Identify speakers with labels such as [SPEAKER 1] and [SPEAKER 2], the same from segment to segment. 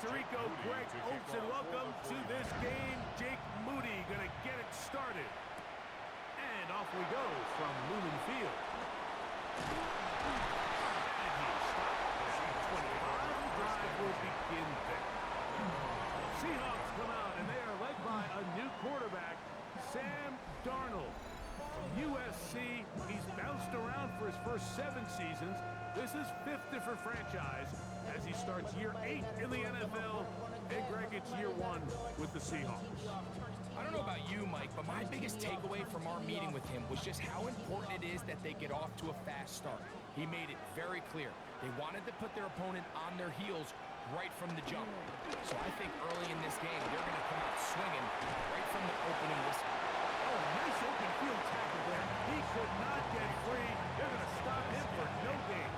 [SPEAKER 1] Tirico, Greg Olson, welcome to this game. Jake Moody going to get it started. And off we go from Lumen Field. And he's stopped. 25. Drive will begin there. Seahawks come out, and they are led by a new quarterback, Sam Darnold. From USC, he's bounced around for his first 7 seasons. This is 5th different franchise as he starts year 8 in the NFL. And Greg, it's year 1 with the Seahawks.
[SPEAKER 2] I don't know about you, Mike, but my biggest takeaway from our meeting with him was just how important it is that they get off to a fast start. He made it very clear. They wanted to put their opponent on their heels right from the jump. So I think early in this game, they're going to come out swinging right from the opening whistle.
[SPEAKER 1] Oh, nice open field tackle there. He could not get free. They're going to stop him for no gain.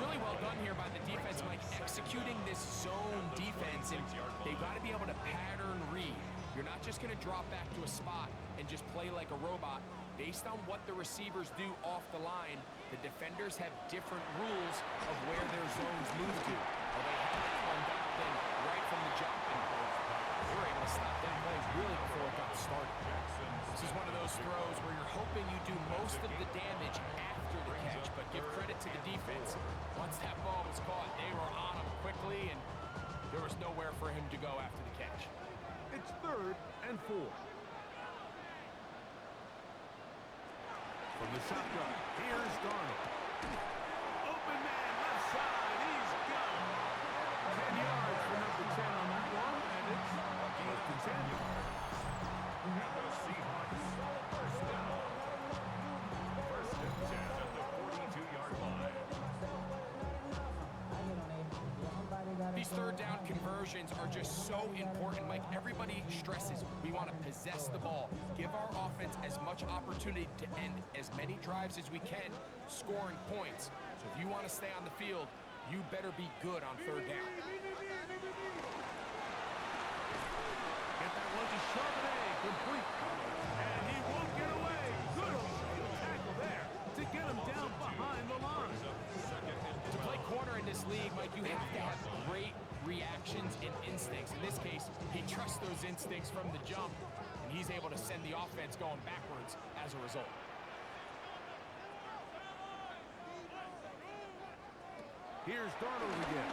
[SPEAKER 2] Really well done here by the defense, Mike, executing this zone defense, and they've got to be able to pattern read. You're not just going to drop back to a spot and just play like a robot. Based on what the receivers do off the line, the defenders have different rules of where their zones move to. Well, they had that one dialed in right from the jump, and they were able to stop that play really before it got started. This is one of those throws where you're hoping you do most of the damage after the catch, but give credit to the defense. Once that ball was caught, they were on him quickly, and there was nowhere for him to go after the catch.
[SPEAKER 1] It's 3rd and 4. From the shotgun, here's Darnold. Open man, left side, he's got him. 10 yards for number 10 on that one, and it's 4th and 10. And the Seahawks, first down. 1st and 10 at the 42-yard line.
[SPEAKER 2] These 3rd down conversions are just so important, Mike. Everybody stresses we want to possess the ball, give our offense as much opportunity to end as many drives as we can, scoring points. So if you want to stay on the field, you better be good on 3rd down.
[SPEAKER 1] Get that one to Charbonnet, complete. And he won't get away. Good old tackle there to get him down behind the line.
[SPEAKER 2] To play corner in this league, Mike, you have to have great reactions and instincts. In this case, he trusts those instincts from the jump, and he's able to send the offense going backwards as a result.
[SPEAKER 1] Here's Darnold again.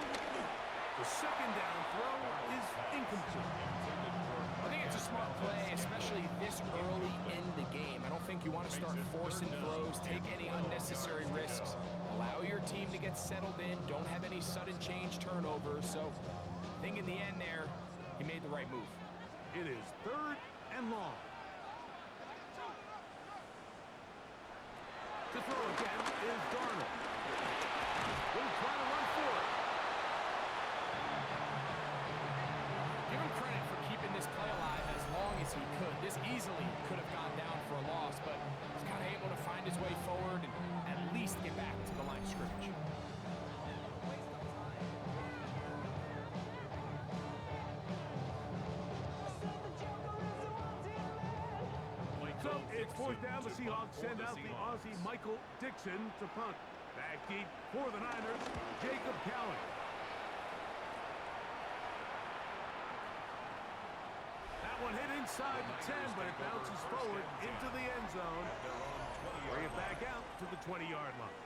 [SPEAKER 1] The 2nd down throw is incomplete.
[SPEAKER 2] I think it's a smart play, especially this early in the game. I don't think you want to start forcing throws, take any unnecessary risks. Allow your team to get settled in, don't have any sudden change turnovers. So I think in the end there, he made the right move.
[SPEAKER 1] It is 3rd and long. To throw again is Darnold. Will try to run for it.
[SPEAKER 2] Give him credit for keeping this play alive as long as he could. This easily could have gone down for a loss, but he's kind of able to find his way forward and at least get back to the line of scrimmage.
[SPEAKER 1] So it's 4th down. The Seahawks send out the Aussie Michael Dixon to punt. Back deep for the Niners, Jacob Cowan. That one hit inside the 10, but it bounces forward into the end zone. Bring it back out to the 20-yard line.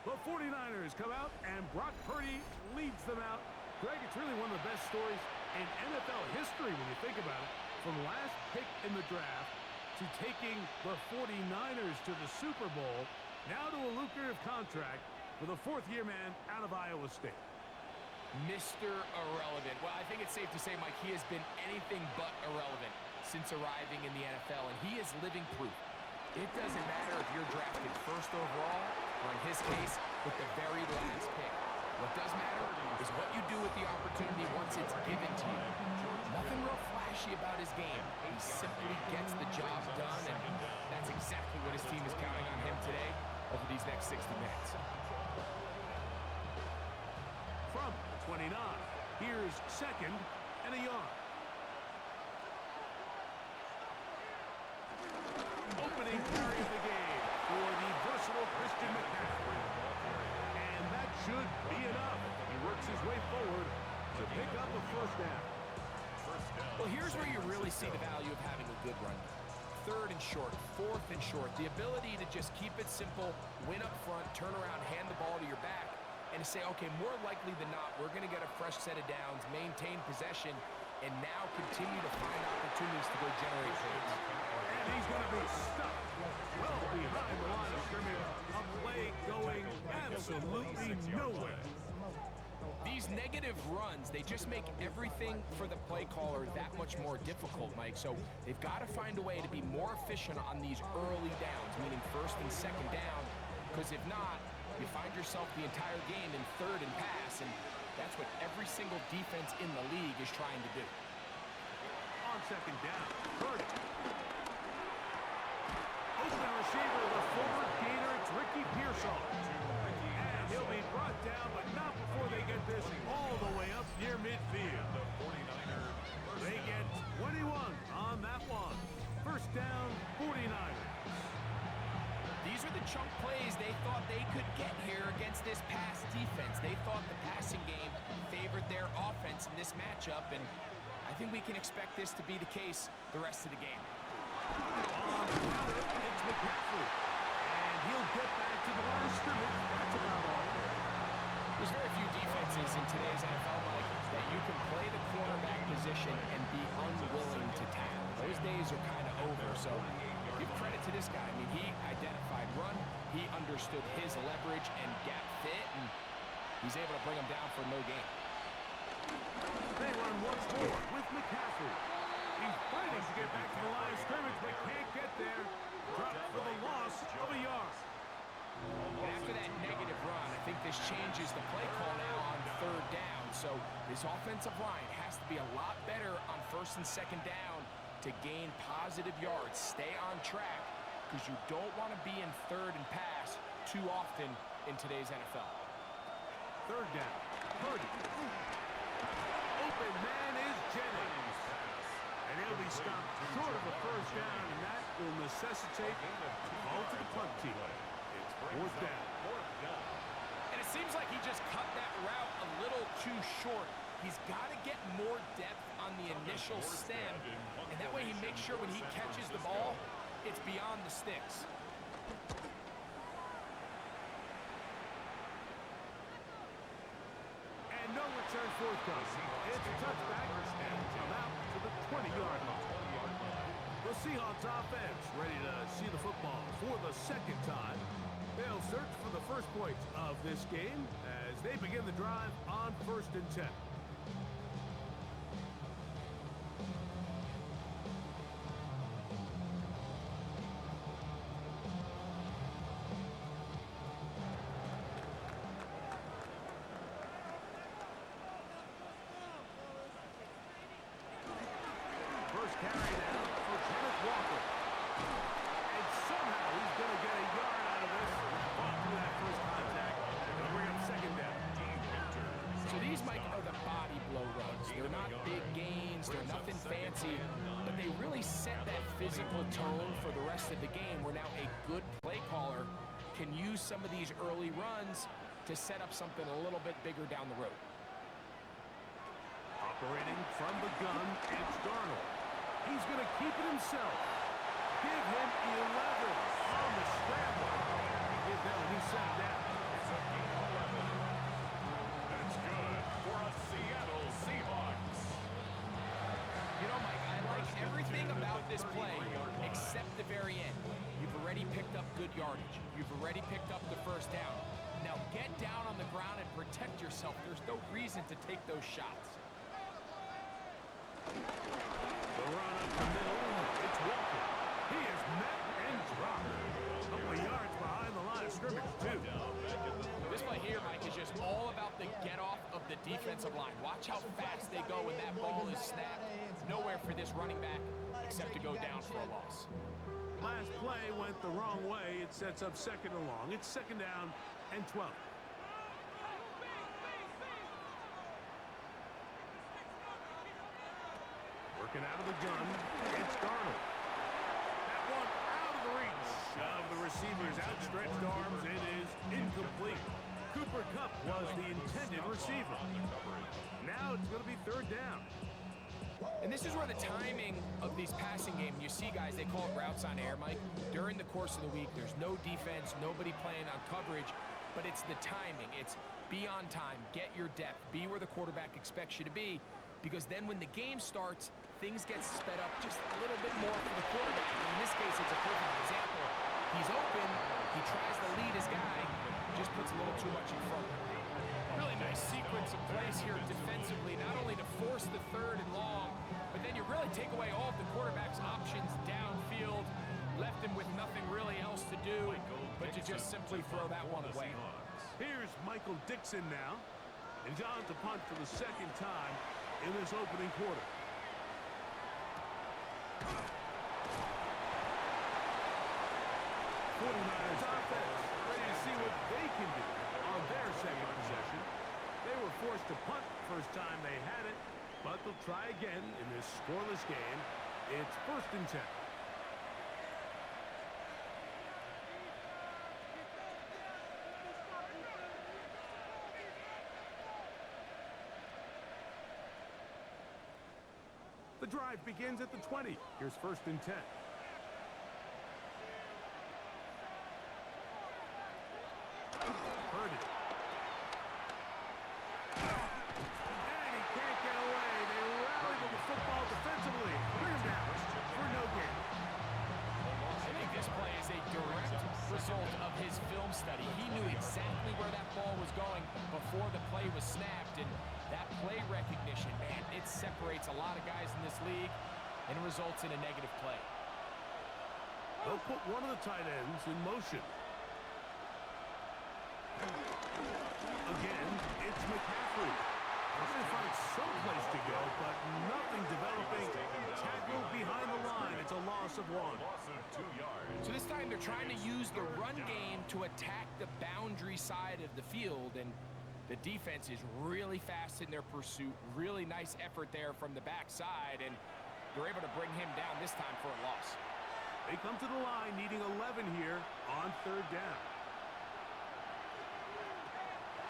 [SPEAKER 1] The 49ers come out, and Brock Purdy leads them out. Greg, it's really one of the best stories in NFL history when you think about it. From last pick in the draft to taking the 49ers to the Super Bowl, now to a lucrative contract with a 4th-year man out of Iowa State.
[SPEAKER 2] Mr. Irrelevant. Well, I think it's safe to say, Mike, he has been anything but irrelevant since arriving in the NFL, and he is living proof. It doesn't matter if you're drafted 1st overall, or in his case, with the very last pick. What does matter is what you do with the opportunity once it's given to you. Nothing real flashy about his game. He simply gets the job done, and that's exactly what his team is counting on him today over these next 60 minutes.
[SPEAKER 1] From 29, here's 2nd and a yard. Opening carry of the game for the versatile Christian McCaffrey. And that should be enough. He works his way forward to pick up a first down.
[SPEAKER 2] Well, here's where you really see the value of having a good run. Third and short, fourth and short. The ability to just keep it simple, win up front, turn around, hand the ball to your back, and say, okay, more likely than not, we're going to get a fresh set of downs, maintain possession, and now continue to find opportunities to go generate points.
[SPEAKER 1] And he's going to be stuck well behind the line of scrimmage. A play going absolutely nowhere.
[SPEAKER 2] These negative runs, they just make everything for the play caller that much more difficult, Mike. So they've got to find a way to be more efficient on these early downs, meaning first and second down, because if not, you find yourself the entire game in third and pass, and that's what every single defense in the league is trying to do.
[SPEAKER 1] On second down, Purdy. Open receiver, the former Gator, it's Ricky Pearsall. And he'll be brought down, but not before they get this all the way up near midfield. They get 21 on that one. First down, 49ers.
[SPEAKER 2] These are the chunk plays they thought they could get here against this pass defense. They thought the passing game favored their offense in this matchup, and I think we can expect this to be the case the rest of the game.
[SPEAKER 1] On the counter, it's McCaffrey. And he'll get back to the line of scrimmage. That's about all.
[SPEAKER 2] There's very few defenses in today's NFL, Mike, that you can play the cornerback position and be unwilling to tackle. Those days are kind of over, so give credit to this guy. I mean, he identified run, he understood his leverage and gap fit, and he's able to bring him down for no gain.
[SPEAKER 1] They run once more with McCaffrey. He's fighting to get back to the line of scrimmage, but can't get there. Dropped for the loss of a yard.
[SPEAKER 2] And after that negative run, I think this changes the play call now on third down. So this offensive line has to be a lot better on first and second down to gain positive yards. Stay on track, because you don't want to be in third and pass too often in today's NFL.
[SPEAKER 1] Third down, Purdy. Open man is Jennings. And he'll be stopped short of a first down, and that will necessitate a ball to the punt team. It's fourth down.
[SPEAKER 2] And it seems like he just cut that route a little too short. He's got to get more depth on the initial stem, and that way he makes sure when he catches the ball, it's beyond the sticks.
[SPEAKER 1] And no return forthcoming. It's a touchback, and come out to the 20-yard line. The Seahawks offense ready to see the football for the second time. They'll search for the first points of this game as they begin the drive on 1st and 10. First carry now for Kenneth Walker. And somehow he's going to get a yard out of this. Fought through that first contact. They'll bring up second down.
[SPEAKER 2] So these, Mike, are the body blow runs. They're not big gains. They're nothing fancy. But they really set that physical tone for the rest of the game, where now a good play caller can use some of these early runs to set up something a little bit bigger down the road.
[SPEAKER 1] Operating from the gun, it's Darnold. He's going to keep it himself. Give him 11 on the scramble. Give them a new set down. It's a gain of 11. That's good for a Seattle Seahawks.
[SPEAKER 2] You know, Mike, I like everything about this play except the very end. You've already picked up good yardage. You've already picked up the first down. Now get down on the ground and protect yourself. There's no reason to take those shots.
[SPEAKER 1] The run up the middle, it's Walker. He is met and dropped. A couple of yards behind the line of scrimmage, too.
[SPEAKER 2] This play here, Mike, is just all about the get-off of the defensive line. Watch how fast they go when that ball is snapped. Nowhere for this running back except to go down for a loss.
[SPEAKER 1] Last play went the wrong way. It sets up second and long. It's second down and 12. Working out of the gun, it's Darnold. That one out of the reach of the receiver's outstretched arms. It is incomplete. Cooper Kupp was the intended receiver. Now it's going to be third down.
[SPEAKER 2] And this is where the timing of these passing game, you see guys, they call it routes on air, Mike. During the course of the week, there's no defense, nobody playing on coverage, but it's the timing. It's be on time, get your depth, be where the quarterback expects you to be, because then when the game starts, things get sped up just a little bit more for the quarterback. In this case, it's a perfect example. He's open, he tries to lead his guy, just puts a little too much in front. Really nice sequence of plays here defensively, not only to force the third and long, but then you really take away all of the quarterback's options downfield, left him with nothing really else to do, but to just simply throw that one away.
[SPEAKER 1] Here's Michael Dixon now, and John to punt for the second time in this opening quarter. 49ers offense ready to see what they can do on their second possession. They were forced to punt first time they had it, but they'll try again in this scoreless game. It's 1st and 10. The drive begins at the 20. Here's 1st and 10. Purdy. And he can't get away. They rallied to the football defensively. Bring him down for no gain.
[SPEAKER 2] I think this play is a direct result of his film study. He knew exactly where that ball was going before the play was snapped, and that play recognition, man, it separates a lot of guys in this league and results in a negative play.
[SPEAKER 1] They'll put one of the tight ends in motion. Again, it's McCaffrey. Trying to find some place to go, but nothing developing. Tackle behind the line. It's a loss of 1.
[SPEAKER 2] So this time they're trying to use the run game to attack the boundary side of the field, and the defense is really fast in their pursuit. Really nice effort there from the backside, and they're able to bring him down this time for a loss.
[SPEAKER 1] They come to the line needing 11 here on 3rd down.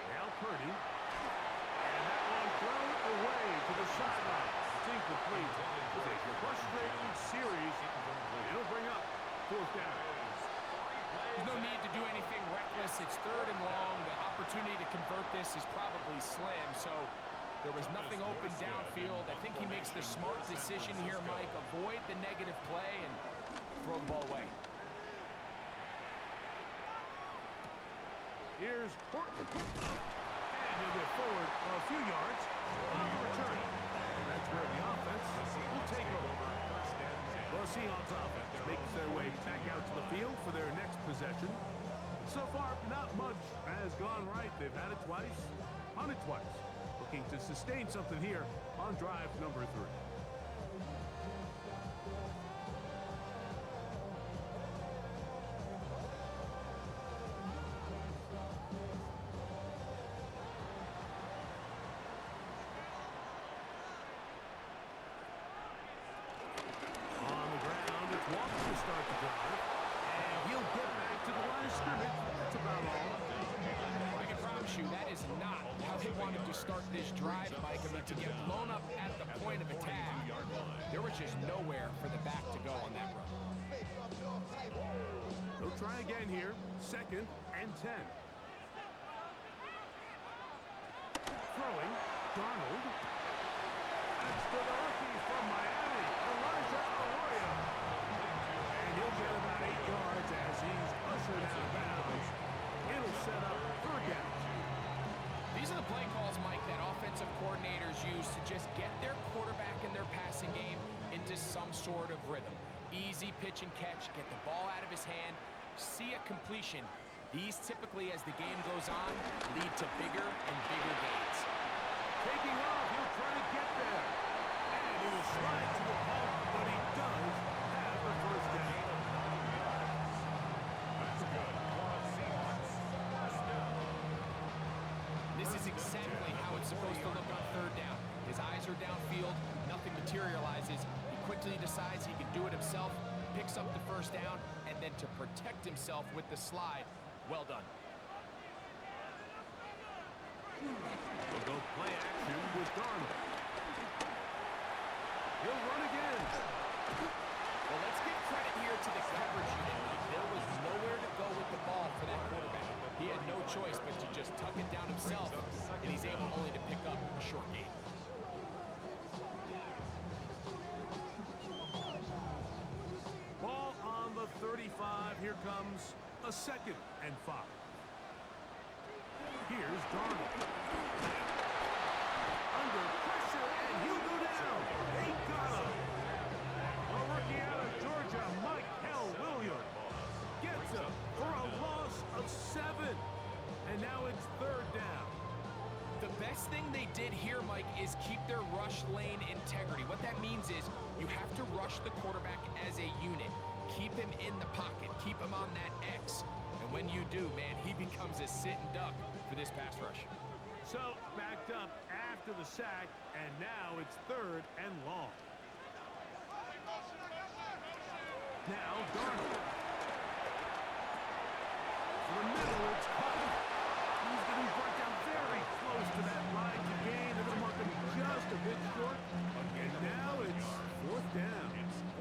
[SPEAKER 1] Now Purdy. And that one thrown away to the sideline. It's incomplete. It's a frustrating series. It'll bring up 4th down.
[SPEAKER 2] There's no need to do anything reckless. It's 3rd and long. The opportunity to convert this is probably slim. So there was nothing open downfield. I think he makes the smart decision here, Mike. Avoid the negative play and throw the ball away.
[SPEAKER 1] Here's Portland. And he'll get forward a few yards on the return. And that's where the offense will take over. The Seahawks offense makes their way back out to the field for their next possession. So far, not much has gone right. They've had it twice, punted twice. Looking to sustain something here on drive number 3.
[SPEAKER 2] Start this drive, Mike. I mean, to get blown up at the point of attack, there was just nowhere for the back to go on that run.
[SPEAKER 1] They'll try again here. 2nd and 10. Throwing. Darnold. That's the rookie from Miami, Elijah Arroyo. And he'll get about 8 yards as he's ushered out of bounds. It'll set up 3rd down.
[SPEAKER 2] These are the play calls, Mike, that offensive coordinators use to just get their quarterback and their passing game into some sort of rhythm. Easy pitch and catch, get the ball out of his hand, see a completion. These typically, as the game goes on, lead to bigger and bigger gains.
[SPEAKER 1] Taking off, he'll try to get there. And he will slide to the ball, but he does have the 1st down.
[SPEAKER 2] This is exactly how it's supposed to look on 3rd down. His eyes are downfield, nothing materializes. He quickly decides he can do it himself, picks up the 1st down, and then to protect himself with the slide, well done. to the coverage unit, there was nowhere to go with the ball for that quarterback. He had no choice but to just tuck it down himself, and he's able only to pick up a short gain.
[SPEAKER 1] Ball on the 35. Here comes a 2nd and 5. Here's Darnold. Under pressure, and he'll go down. They got him. A rookie out of Georgia, Williams, gets him for a loss of 7. And now it's 3rd down.
[SPEAKER 2] The best thing they did here, Mike, is keep their rush lane integrity. What that means is you have to rush the quarterback as a unit. Keep him in the pocket. Keep him on that X. And when you do, man, he becomes a sit and duck for this pass rush.
[SPEAKER 1] So, backed up after the sack, and now it's 3rd and long. Now, Darnold. For the middle, it's caught. He's going to be brought down very close to that line to gain. They're going to mark him just a bit short. And now it's 4th down.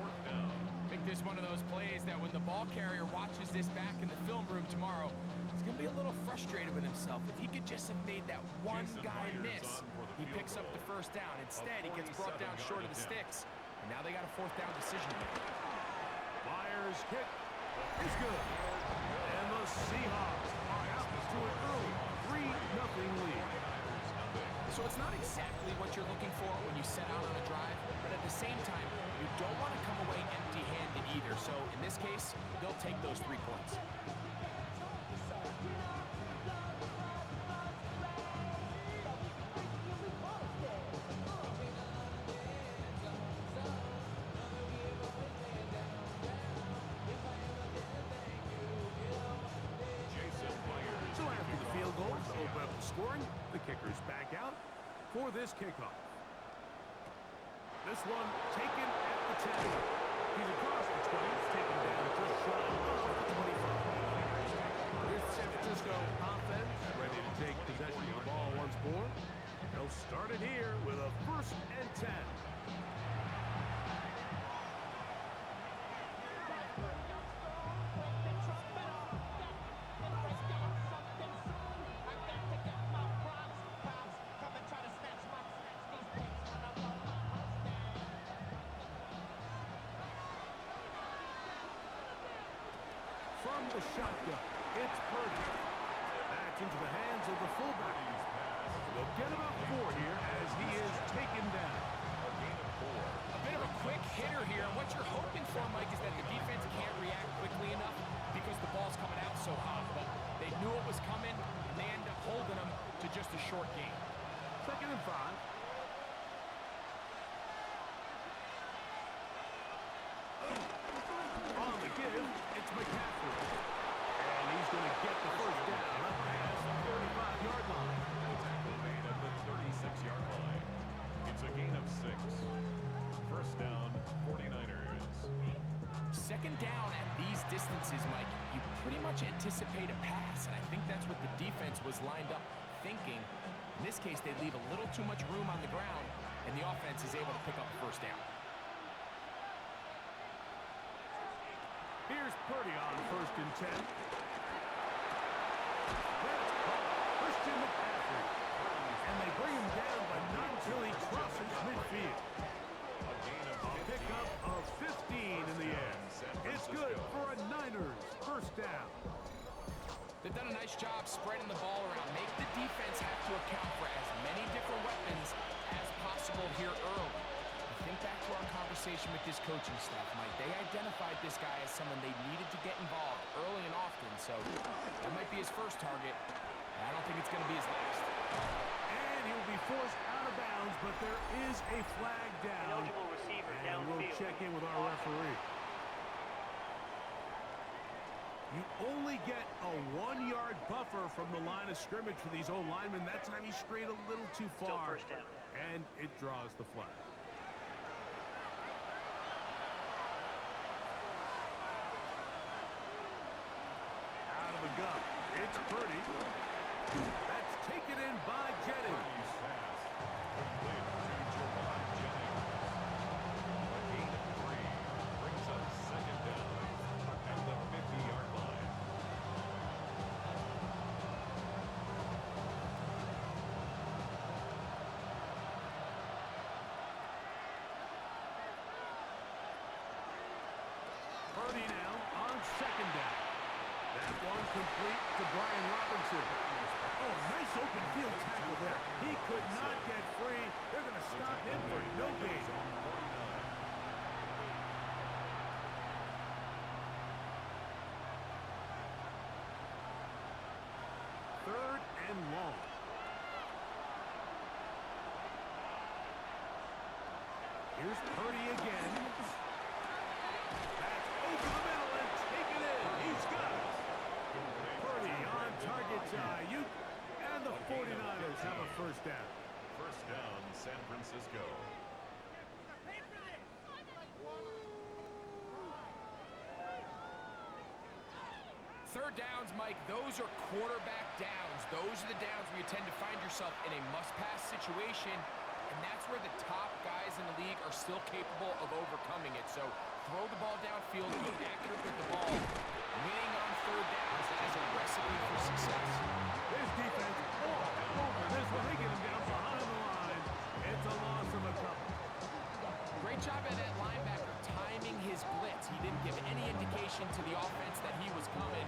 [SPEAKER 2] I think this is one of those plays that when the ball carrier watches this back in the film room tomorrow, he's going to be a little frustrated with himself. If he could just have made that one guy miss, he picks up the 1st down. Instead, he gets brought down short of the sticks. And now they got a 4th down decision to make.
[SPEAKER 1] Myers' kick is good. And the Seahawks are out to an early 3-0 lead.
[SPEAKER 2] So it's not exactly what you're looking for when you set out on a drive, but at the same time, you don't want to come away empty-handed either. So in this case, they'll take those 3 points.
[SPEAKER 1] So after the field goal to open up the scoring, the kicker's back out for this kickoff. This one taken at the 10. He's across the 20, taken down just shy of the 25. Here's San Francisco offense, ready to take possession of the ball once more. They'll start it here with a 1st and 10. From the shotgun, it's Purdy. Back into the hands of the fullback. They'll get about 4 here as he is taken down.
[SPEAKER 2] A bit of a quick hitter here. What you're hoping for, Mike, is that the defense can't react quickly enough because the ball's coming out so hot. But they knew it was coming, and they end up holding them to just a short gain.
[SPEAKER 1] 2nd and 5. On the give, it's McCaffrey. And he's going to get the 1st down up past the 35-yard line.
[SPEAKER 3] Tackle made at the 36-yard line. It's a gain of 6. 1st down, 49ers.
[SPEAKER 2] 2nd down at these distances, Mike, you pretty much anticipate a pass, and I think that's what the defense was lined up thinking. In this case, they leave a little too much room on the ground, and the offense is able to pick up the 1st down.
[SPEAKER 1] Here's Purdy on 1st and 10. That's caught. Christian McCaffrey. And they bring him down, but not until he crosses midfield. A pickup of 15 in the end. It's good for a Niners 1st down.
[SPEAKER 2] They've done a nice job spreading the ball around. Make the defense have to account for as many different weapons as possible here early. Think back to our conversation with this coaching staff, Mike. They identified this guy as someone they needed to get involved early and often, so that might be his 1st target. I don't think it's going to be his last.
[SPEAKER 1] And he'll be forced out of bounds, but there is a flag down. And we'll check in with our referee. You only get a 1-yard buffer from the line of scrimmage for these old linemen. That time he strayed a little too far, and it draws the flag. Out of the gun, it's Purdy. That's taken in by Jennings.
[SPEAKER 3] A gain of 3 brings up 2nd down.
[SPEAKER 1] and long. Here's Purdy again. That's over the middle and taken in. He's got it. Purdy on target to Ayuk, and the 49ers have a first down.
[SPEAKER 3] First down, San Francisco.
[SPEAKER 2] Third downs, Mike, those are quarterback downs. Those are the downs where you tend to find yourself in a must-pass situation, and that's where the top guys in the league are still capable of overcoming it. So throw the ball downfield, be accurate with the ball. Winning on third downs, that is a recipe for success.
[SPEAKER 1] This defense all over this one. They get him down behind the line. It's a loss of a couple.
[SPEAKER 2] Great job at that linebacker timing his blitz. He didn't give any indication to the offense that he was coming.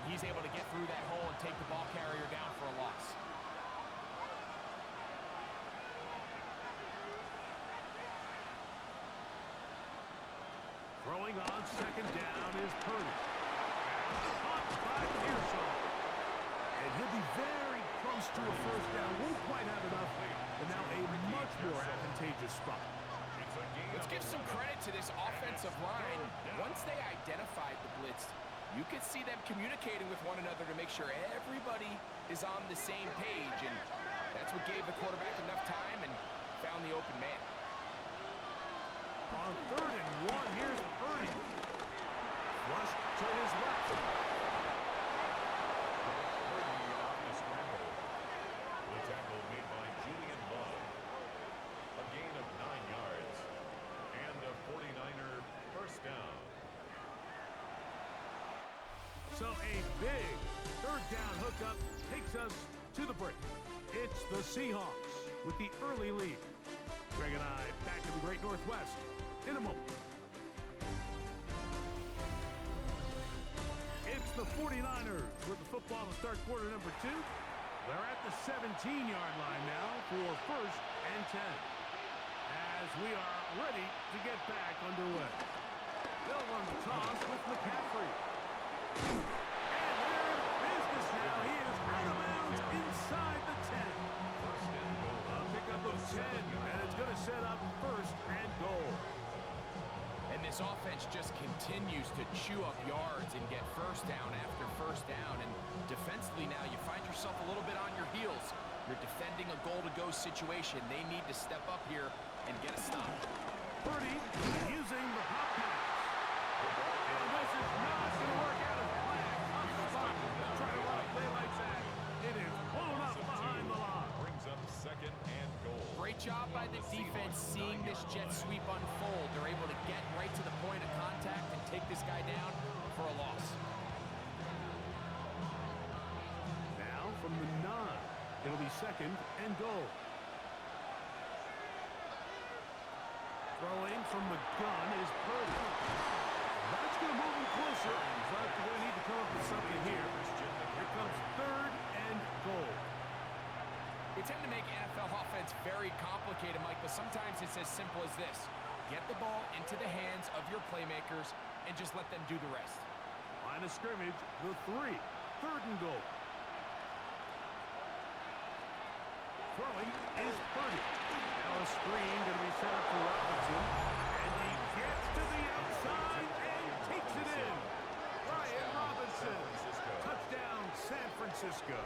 [SPEAKER 2] He's able to get through that hole and take the ball carrier down for a loss.
[SPEAKER 1] Throwing on second down is Purdy. Caught by Pearson. And he'll be very close to a first down. Won't quite have enough. And now a much more advantageous spot.
[SPEAKER 2] Let's give some credit to this offensive line. Once they identified the blitz, you could see them communicating with one another to make sure everybody is on the same page. And that's what gave the quarterback enough time and found the open man.
[SPEAKER 1] On third and one, here's Purdy. Flush to his left.
[SPEAKER 3] Purdy on the scramble. The tackle made by Julian Love. A gain of 9 yards. And a 49er first down.
[SPEAKER 1] So a big third down hookup takes us to the break. It's the Seahawks with the early lead. Greg and I back in the Great Northwest in a moment. It's the 49ers with the football to start quarter number 2. They're at the 17-yard line now for first and 10. As we are ready to get back underway. They'll run the toss with McCaffrey. And they're in business now. He is out of bounds inside the 10. A pickup of 10, and it's going to set up first and goal.
[SPEAKER 2] And this offense just continues to chew up yards and get first down after first down. And defensively now, you find yourself a little bit on your heels. You're defending a goal-to-go situation. They need to step up here and get a stop.
[SPEAKER 1] Purdy using the pop pass. And this is not going to work out as planned. Tough spot. Try to run a play like that. It is blown up behind the line.
[SPEAKER 3] Brings up second and goal.
[SPEAKER 2] Great job by the defense seeing this jet sweep unfold. They're able to get right to the point of contact and take this guy down for a loss.
[SPEAKER 1] Now from the 9, it'll be second and goal. Throwing from the gun is Purdy. That's going to move him closer, but they're going to need to come up with something here. Here comes third and goal.
[SPEAKER 2] They tend to make NFL offense very complicated, Mike, but sometimes it's as simple as this. Get the ball into the hands of your playmakers and just let them do the rest.
[SPEAKER 1] Line of scrimmage, the 3. Third and goal. Throwing is Purdy. Now a screen going to be set up for Robinson. And he gets to the outside and takes it in. Brian Robinson. Touchdown, San Francisco.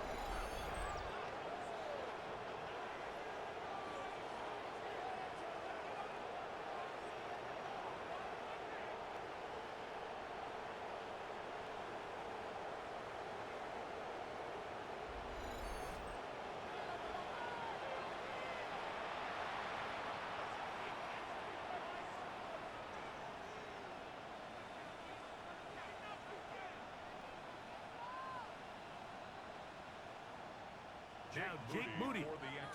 [SPEAKER 1] Now Jake Moody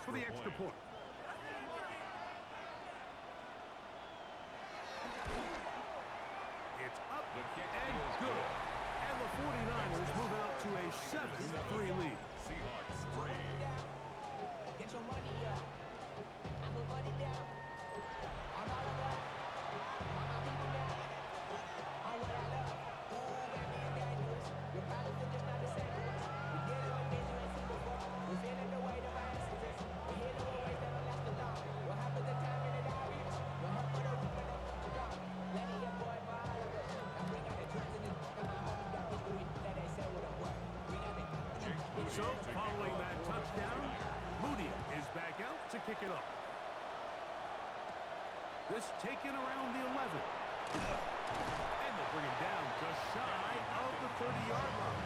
[SPEAKER 1] for the extra point. It's up and good. And the 49ers move out to a 7-3 lead.
[SPEAKER 3] Seahawks 3.
[SPEAKER 4] Get your money up. I put money down. I'm all about. I'm my people down. I'm what I love. Ooh, that man dangerous. Your problems are just not the same. We get it on this, you ain't seen before.
[SPEAKER 1] So, following that touchdown, Moody is back out to kick it off. This taken around the 11. And they'll bring him down just shy of the 30-yard line.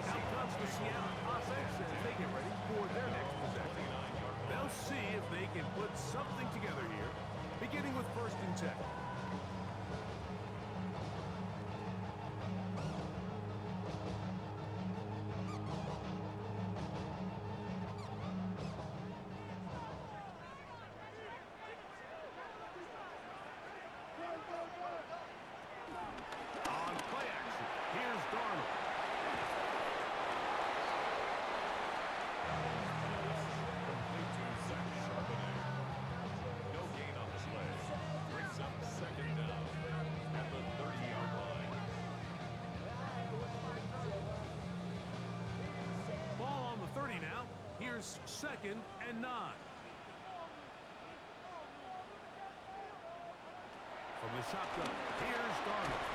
[SPEAKER 1] Out comes the Seattle offense as they get ready for their next possession. They'll see if they can put something together here, beginning with 1st and 10. On play action, here's Darnold.
[SPEAKER 3] Complete to Zach Charbonnet. No gain on the play. Brings up 2nd down at the 30-yard line.
[SPEAKER 1] Ball on the 30 now. Here's 2nd and 9. From the shotgun, here's Darnold.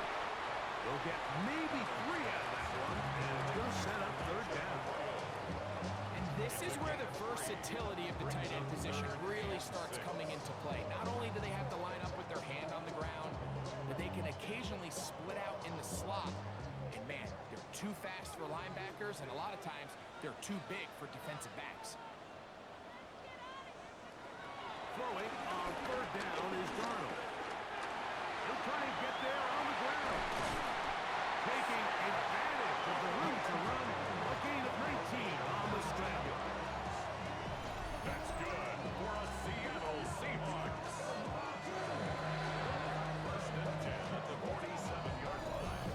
[SPEAKER 1] They'll get maybe 3 out of that one, and it's going to set up 3rd down.
[SPEAKER 2] And this is where the versatility of the tight end position really starts coming into play. Not only do they have to line up with their hand on the ground, but they can occasionally split out in the slot. And man, they're too fast for linebackers, and a lot of times they're too big for defensive backs.
[SPEAKER 1] Throwing on 3rd down is Darnold. He'll try and get there on the ground. Taking advantage of the room to run. A gain of 19 on the scramble.
[SPEAKER 3] That's good for a Seattle Seahawks. 1st and 10 at the 47-yard line.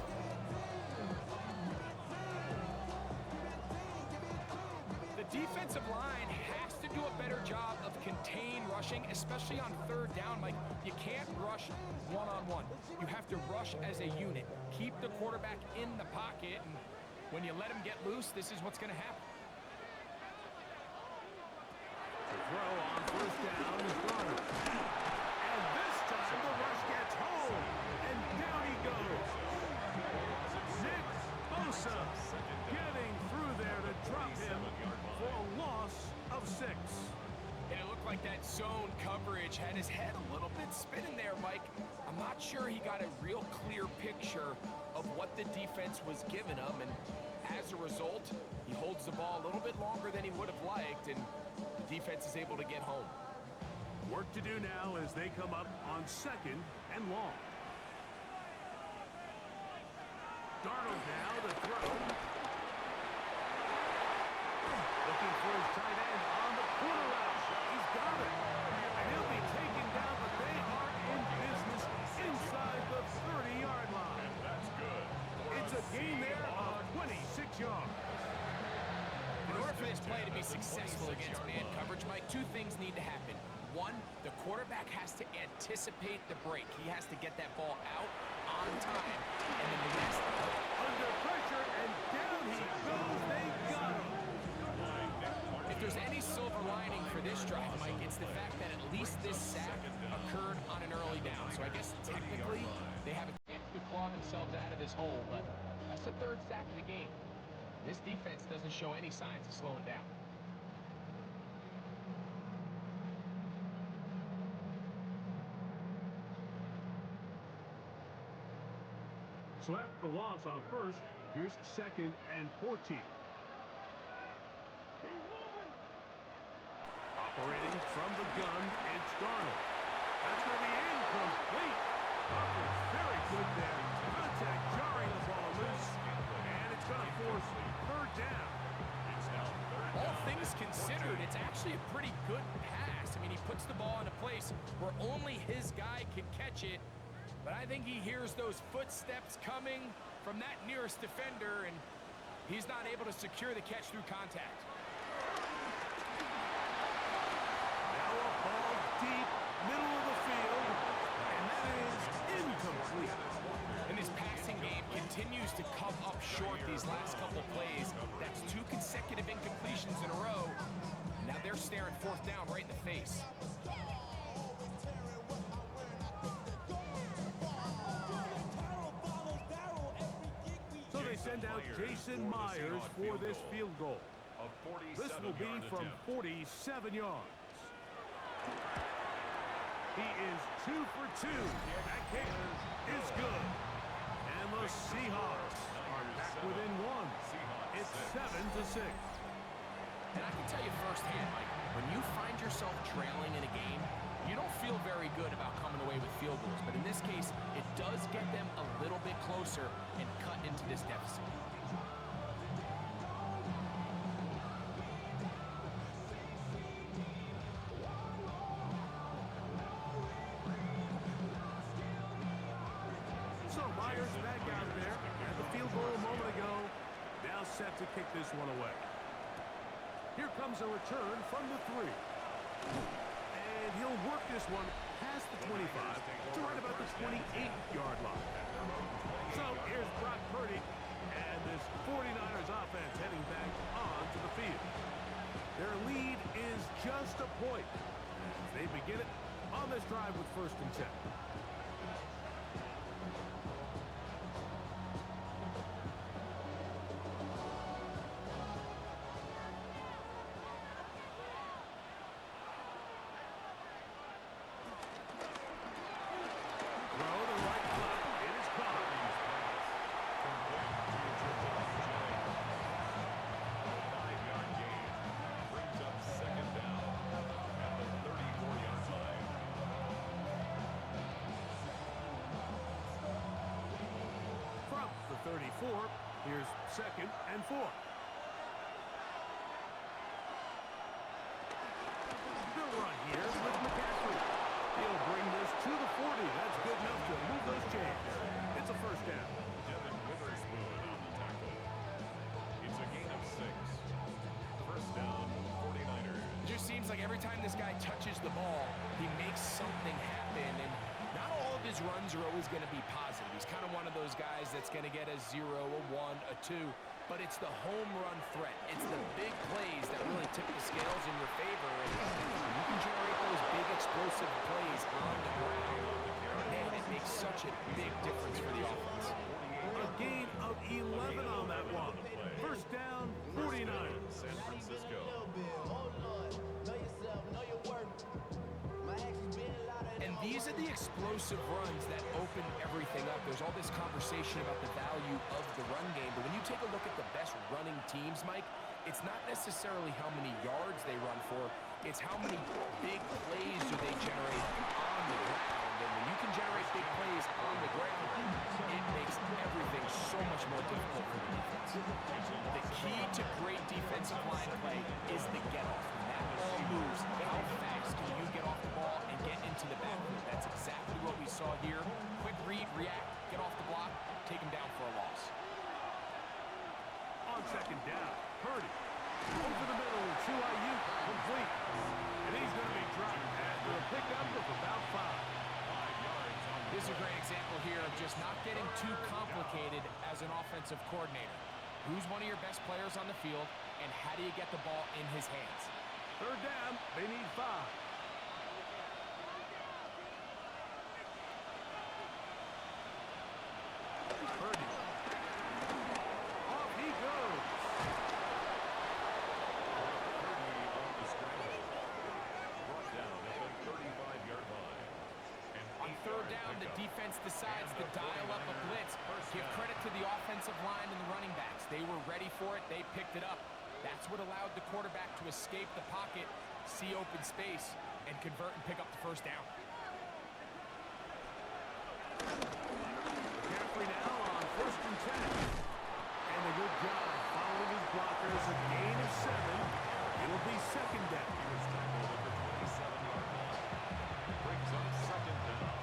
[SPEAKER 2] The defensive line has to do a better job of contain rushing, especially on 3rd down. Like, you can't rush one-on-one. You have to rush as a unit. Keep the quarterback in the pocket, and when you let him get loose, this is what's going to happen.
[SPEAKER 1] The throw on 1st down is Darnold. And this time the rush gets home. And down he goes. Nick Bosa getting through there to drop him for a loss of 6.
[SPEAKER 2] And it looked like that zone coverage had his head a little bit spinning there, Mike. I'm not sure he got a real clear picture of what the defense was giving him, and as a result, he holds the ball a little bit longer than he would have liked, and the defense is able to get home.
[SPEAKER 1] Work to do now as they come up on 2nd and long. Darnold now to throw. Looking for his tight end on the corner route. He's got it. And he'll be taken down, but they are in business inside the 30-yard line.
[SPEAKER 3] And that's good.
[SPEAKER 1] It's a gain there of 26 yards.
[SPEAKER 2] In order for this play to be successful against man coverage, Mike, 2 things need to happen. 1, the quarterback has to anticipate the break. He has to get that ball out on time. And then the next,
[SPEAKER 1] Under pressure, and down he goes. They got him.
[SPEAKER 2] if there's any silver lining for this drive, Mike, it's the fact that at least this sack occurred on an early down. So I guess technically they have a chance to claw themselves out of this hole, but that's the 3rd sack of the game. This defense doesn't show any signs of slowing down.
[SPEAKER 1] So after the loss on 1st, here's 2nd and 14. Operating from the gun, it's Darnold. That's going to be incomplete. Offense very good there. Contact jarring the ball loose. And it's going to force 3rd down.
[SPEAKER 3] It's now 3rd
[SPEAKER 2] All
[SPEAKER 3] down.
[SPEAKER 2] things considered, it's actually a pretty good pass. I mean, he puts the ball in a place where only his guy can catch it. But I think he hears those footsteps coming from that nearest defender, and he's not able to secure the catch through contact.
[SPEAKER 1] Now a ball deep, middle of the field, and that is incomplete.
[SPEAKER 2] And this passing game continues to come up short these last couple plays. That's 2 consecutive incompletions in a row. Now they're staring 4th down right in the face.
[SPEAKER 1] So they they send out Jason Myers for this field goal. This will be from 47 yards. He is 2 for 2. That kick is good. And the Seahawks are back within one. It's 7-6.
[SPEAKER 2] And I can tell you firsthand, Mike, when you find yourself trailing in a game, you don't feel very good about coming away with field goals. But in this case, it does get them a little bit closer and cut into this deficit.
[SPEAKER 1] So Myers back out there at the field goal a moment ago. Now set to kick this one away. Here comes a return from the 3. And he'll work this one past the 25 to right about the 28-yard line. So here's Brock Purdy and this 49ers offense heading back onto the field. Their lead is just a point as they begin it on this drive with 1st and 10. From the 34, here's 2nd and 4. They'll run here with McCaffrey. He'll bring this to the 40. That's good enough to move those chains. It's a 1st down.
[SPEAKER 3] Devin Witherspoon on the tackle. It's a gain of 6. 1st down, 49ers.
[SPEAKER 2] It just seems like every time this guy touches the ball, he makes something happen. And not all of his runs are always going to be positive. He's kind of one of those guys that's going to get a 0, a 1, a 2. But it's the home run threat. It's the big plays that really tip the scales in your favor. And you can generate those big explosive plays on the ground. Man, it makes such a big difference for the offense.
[SPEAKER 1] A gain of 11 on that one. 1st down, 49ers.
[SPEAKER 3] San Francisco.
[SPEAKER 2] And these are the explosive runs that open everything up. There's all this conversation about the value of the run game, but when you take a look at the best running teams, Mike, it's not necessarily how many yards they run for, it's how many big plays do they generate on the ground. And when you can generate big plays on the ground, it makes everything so much more difficult for the defense. The key to great defensive line play is the get-off. When that ball moves, how fast can you get off the ball and get into the backfield? That's exactly what we saw here. Quick read, react, get off the block, take him down for a loss.
[SPEAKER 1] On 2nd down, Purdy. Over the middle to Ayuk, complete. And he's going to be dropped after a pickup of about 5.
[SPEAKER 2] This is a great example here of just not getting too complicated as an offensive coordinator. Who's one of your best players on the field, and how do you get the ball in his hands?
[SPEAKER 1] 3rd down, they need 5. Purdy. Off he goes.
[SPEAKER 3] Purdy on the scramble. Brought down at the 35-yard line.
[SPEAKER 2] On 3rd down, the defense decides to dial up a blitz. Give credit to the offensive line and the running backs. They were ready for it. They picked it up. That's what allowed the quarterback to escape the pocket, see open space, and convert and pick up the 1st down.
[SPEAKER 1] McCaffrey now on 1st and 10. And a good job following his blockers. A gain of 7. It'll be 2nd down.
[SPEAKER 3] He was tackled at the 27-yard line. Brings up 2nd down.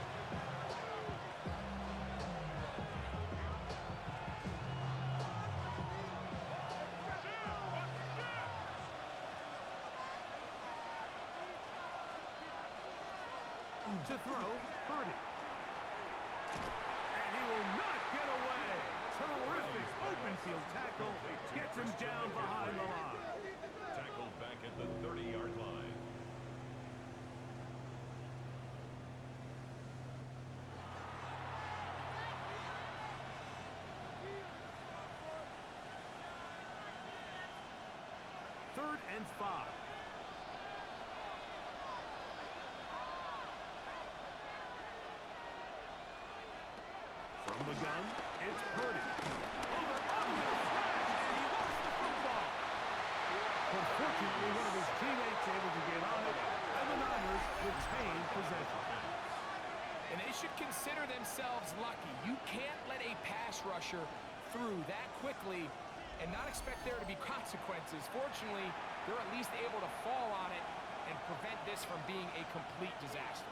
[SPEAKER 1] To throw, Purdy. And he will not get away. Terrific open field tackle. Gets him down behind the line.
[SPEAKER 3] Tackled back at the 30-yard line.
[SPEAKER 1] 3rd and 5. From the gun, it's Purdy. Over, the flash, and he lost the football. Unfortunately, one of his teammates able to get on it, and the Niners retain possession.
[SPEAKER 2] And they should consider themselves lucky. You can't let a pass rusher through that quickly and not expect there to be consequences. Fortunately, they're at least able to fall on it and prevent this from being a complete disaster.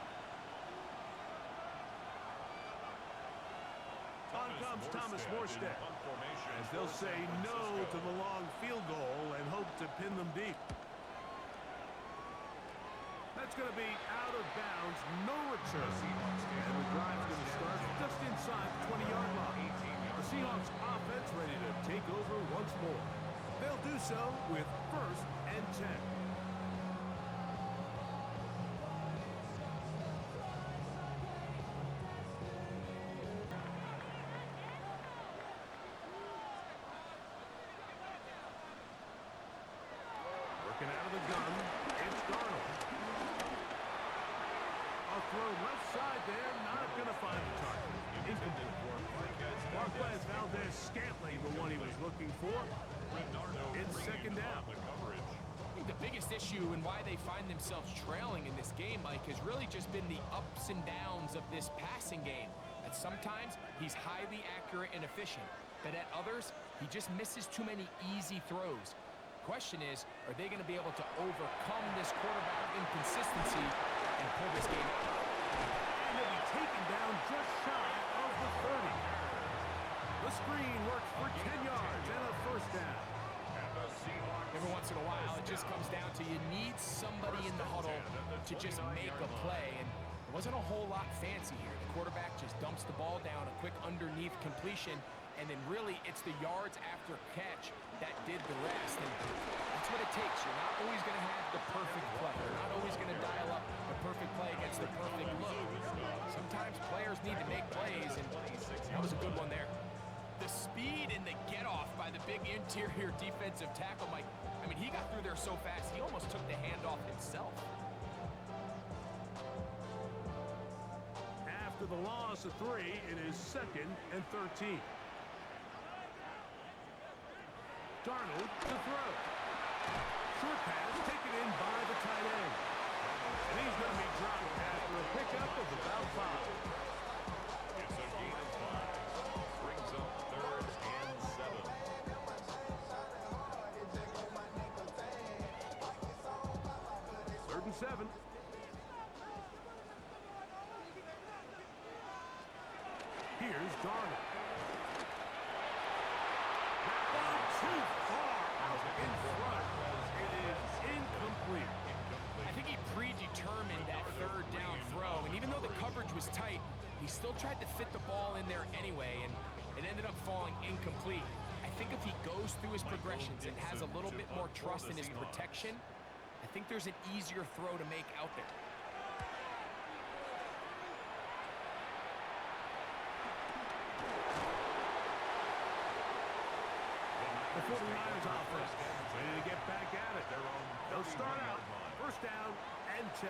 [SPEAKER 1] On comes Thomas Morstead, as they'll say no to the long field goal and hope to pin them deep. That's going to be out of bounds, no return. And the drive's going to start just inside the 20-yard line. The Seahawks offense ready to take over once more. They'll do so with 1st and 10. Working out of the gun, it's Darnold. A throw left side there, not going to find the target. Incomplete. Marquez Valdez-Scantling, the one he was looking for. It's 2nd down.
[SPEAKER 2] I think the biggest issue and why they find themselves trailing in this game, Mike, has really just been the ups and downs of this passing game. At sometimes, he's highly accurate and efficient, but at others, he just misses too many easy throws. Question is, are they going to be able to overcome this quarterback inconsistency and pull this game out?
[SPEAKER 1] And they'll be taken down just shy of the 30. The screen works for 10 yards and a 1st down.
[SPEAKER 2] Every once in a while, it just comes down to you need somebody in the huddle to just make a play, and it wasn't a whole lot fancy here. The quarterback just dumps the ball down, a quick underneath completion, and then really it's the yards after catch that did the rest. And that's what it takes. You're not always going to have the perfect play. You're not always going to dial up the perfect play against the perfect look. Sometimes players need to make plays, and that was a good one there. The speed and the get-off by the big interior defensive tackle, Mike. I mean, he got through there so fast, he almost took the handoff himself.
[SPEAKER 1] After the loss of 3, it is 2nd and 13. Darnold to throw. Short pass taken in by the tight end. And he's going to be dropped after a pickup of about 5.
[SPEAKER 3] It's a gain of 5. Brings up 3rd and 7.
[SPEAKER 1] 3rd and 7. Here's Darnold. That one too far out in front. It is incomplete.
[SPEAKER 2] I think he predetermined that 3rd down throw, and even though the coverage was tight, he still tried to fit the ball in there anyway, and it ended up falling incomplete. I think if he goes through his progressions and has a little bit more trust in his protection, I think there's an easier throw to make out there.
[SPEAKER 1] The 49ers offense ready to get back at it. They'll start out 1st down and 10.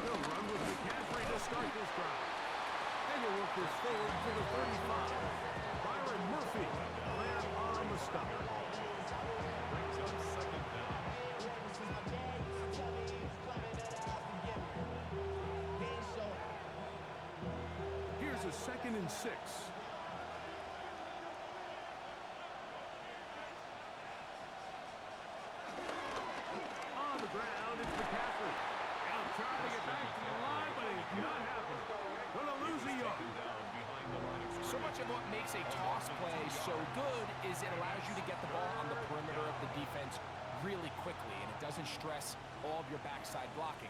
[SPEAKER 1] They'll run with McCaffrey to start this drive. And he'll work this forward to the 35. Byron Murphy there on the stop.
[SPEAKER 3] Brings up 2nd down.
[SPEAKER 1] Here's a 2nd and 6. On the ground, it's McCaffrey. Now trying to get back to the line, but it's not happening. Gonna lose a yard.
[SPEAKER 2] So much of what makes a toss play so good is it allows you to get the ball on the perimeter of the defense really quickly, and it doesn't stress all of your backside blocking.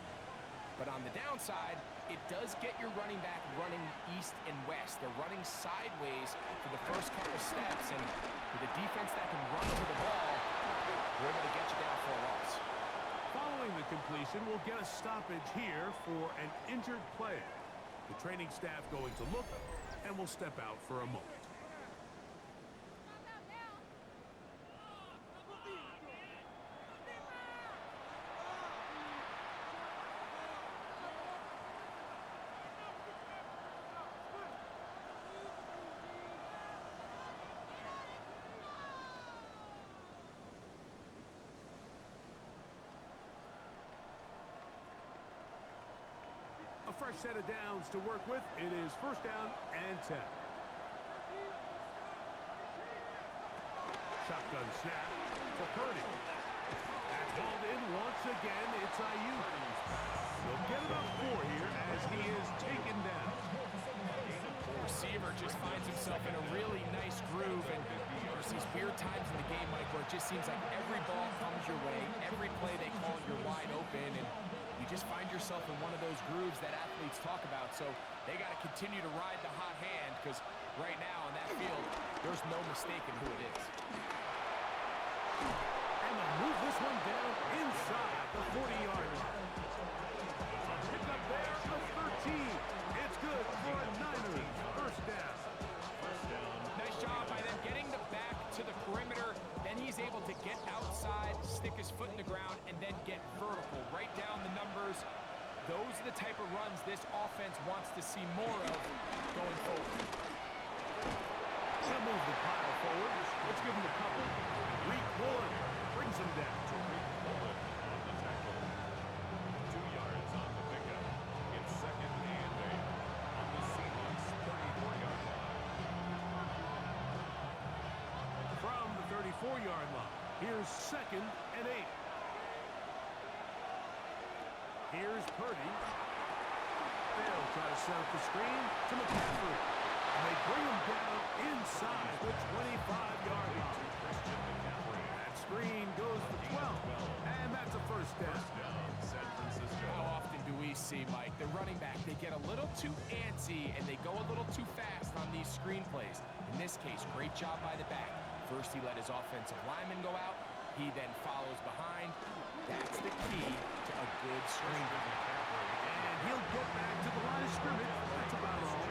[SPEAKER 2] But on the downside, it does get your running back running east and west. They're running sideways for the first couple steps, and with a defense that can run to the ball, we're able to get you down for a loss.
[SPEAKER 1] Following the completion, we'll get a stoppage here for an injured player. The training staff going to look, and we'll step out for a moment. A fresh set of downs to work with. It is first down and 10. Shotgun snap to Purdy. That's hauled in once again. It's Ayuk. He'll get it up 4 here as he is taken down.
[SPEAKER 2] The receiver just finds himself in a really nice groove, and there's these weird times in the game, Mike, where it just seems like every ball comes your way, every play they call, you're wide open, and you just find yourself in one of those grooves that athletes talk about. So they got to continue to ride the hot hand, because right now on that field, there's no mistaking who it is.
[SPEAKER 1] And they'll move this one down inside the 40-yard line. Pick up there of 13. It's good for a Niners first down.
[SPEAKER 2] Nice job by them getting the back to the perimeter. Then he's able to get outside, stick his foot in the ground, and then get vertical. Right down the numbers. Those are the type of runs this offense wants to see more of going forward.
[SPEAKER 1] He'll move the pile forward. Let's give him a couple. Week 1 brings him down.
[SPEAKER 3] On the tackle. 2 yards on the pickup. It's second and 8 on the Seahawks 34-yard line.
[SPEAKER 1] From the 34-yard line, here's second and 8. Here's Purdy. They'll try to set up the screen to McCaffrey. And they bring him down inside the 25-yard line. That screen goes to 12, and that's a first down.
[SPEAKER 3] San Francisco.
[SPEAKER 2] How often do we see, Mike, the running back, they get a little too antsy and they go a little too fast on these screen plays. In this case, great job by the back. First, he let his offensive lineman go out. He then follows behind. That's the key to a good screen.
[SPEAKER 1] And he'll get back to the line of scrimmage. That's about all.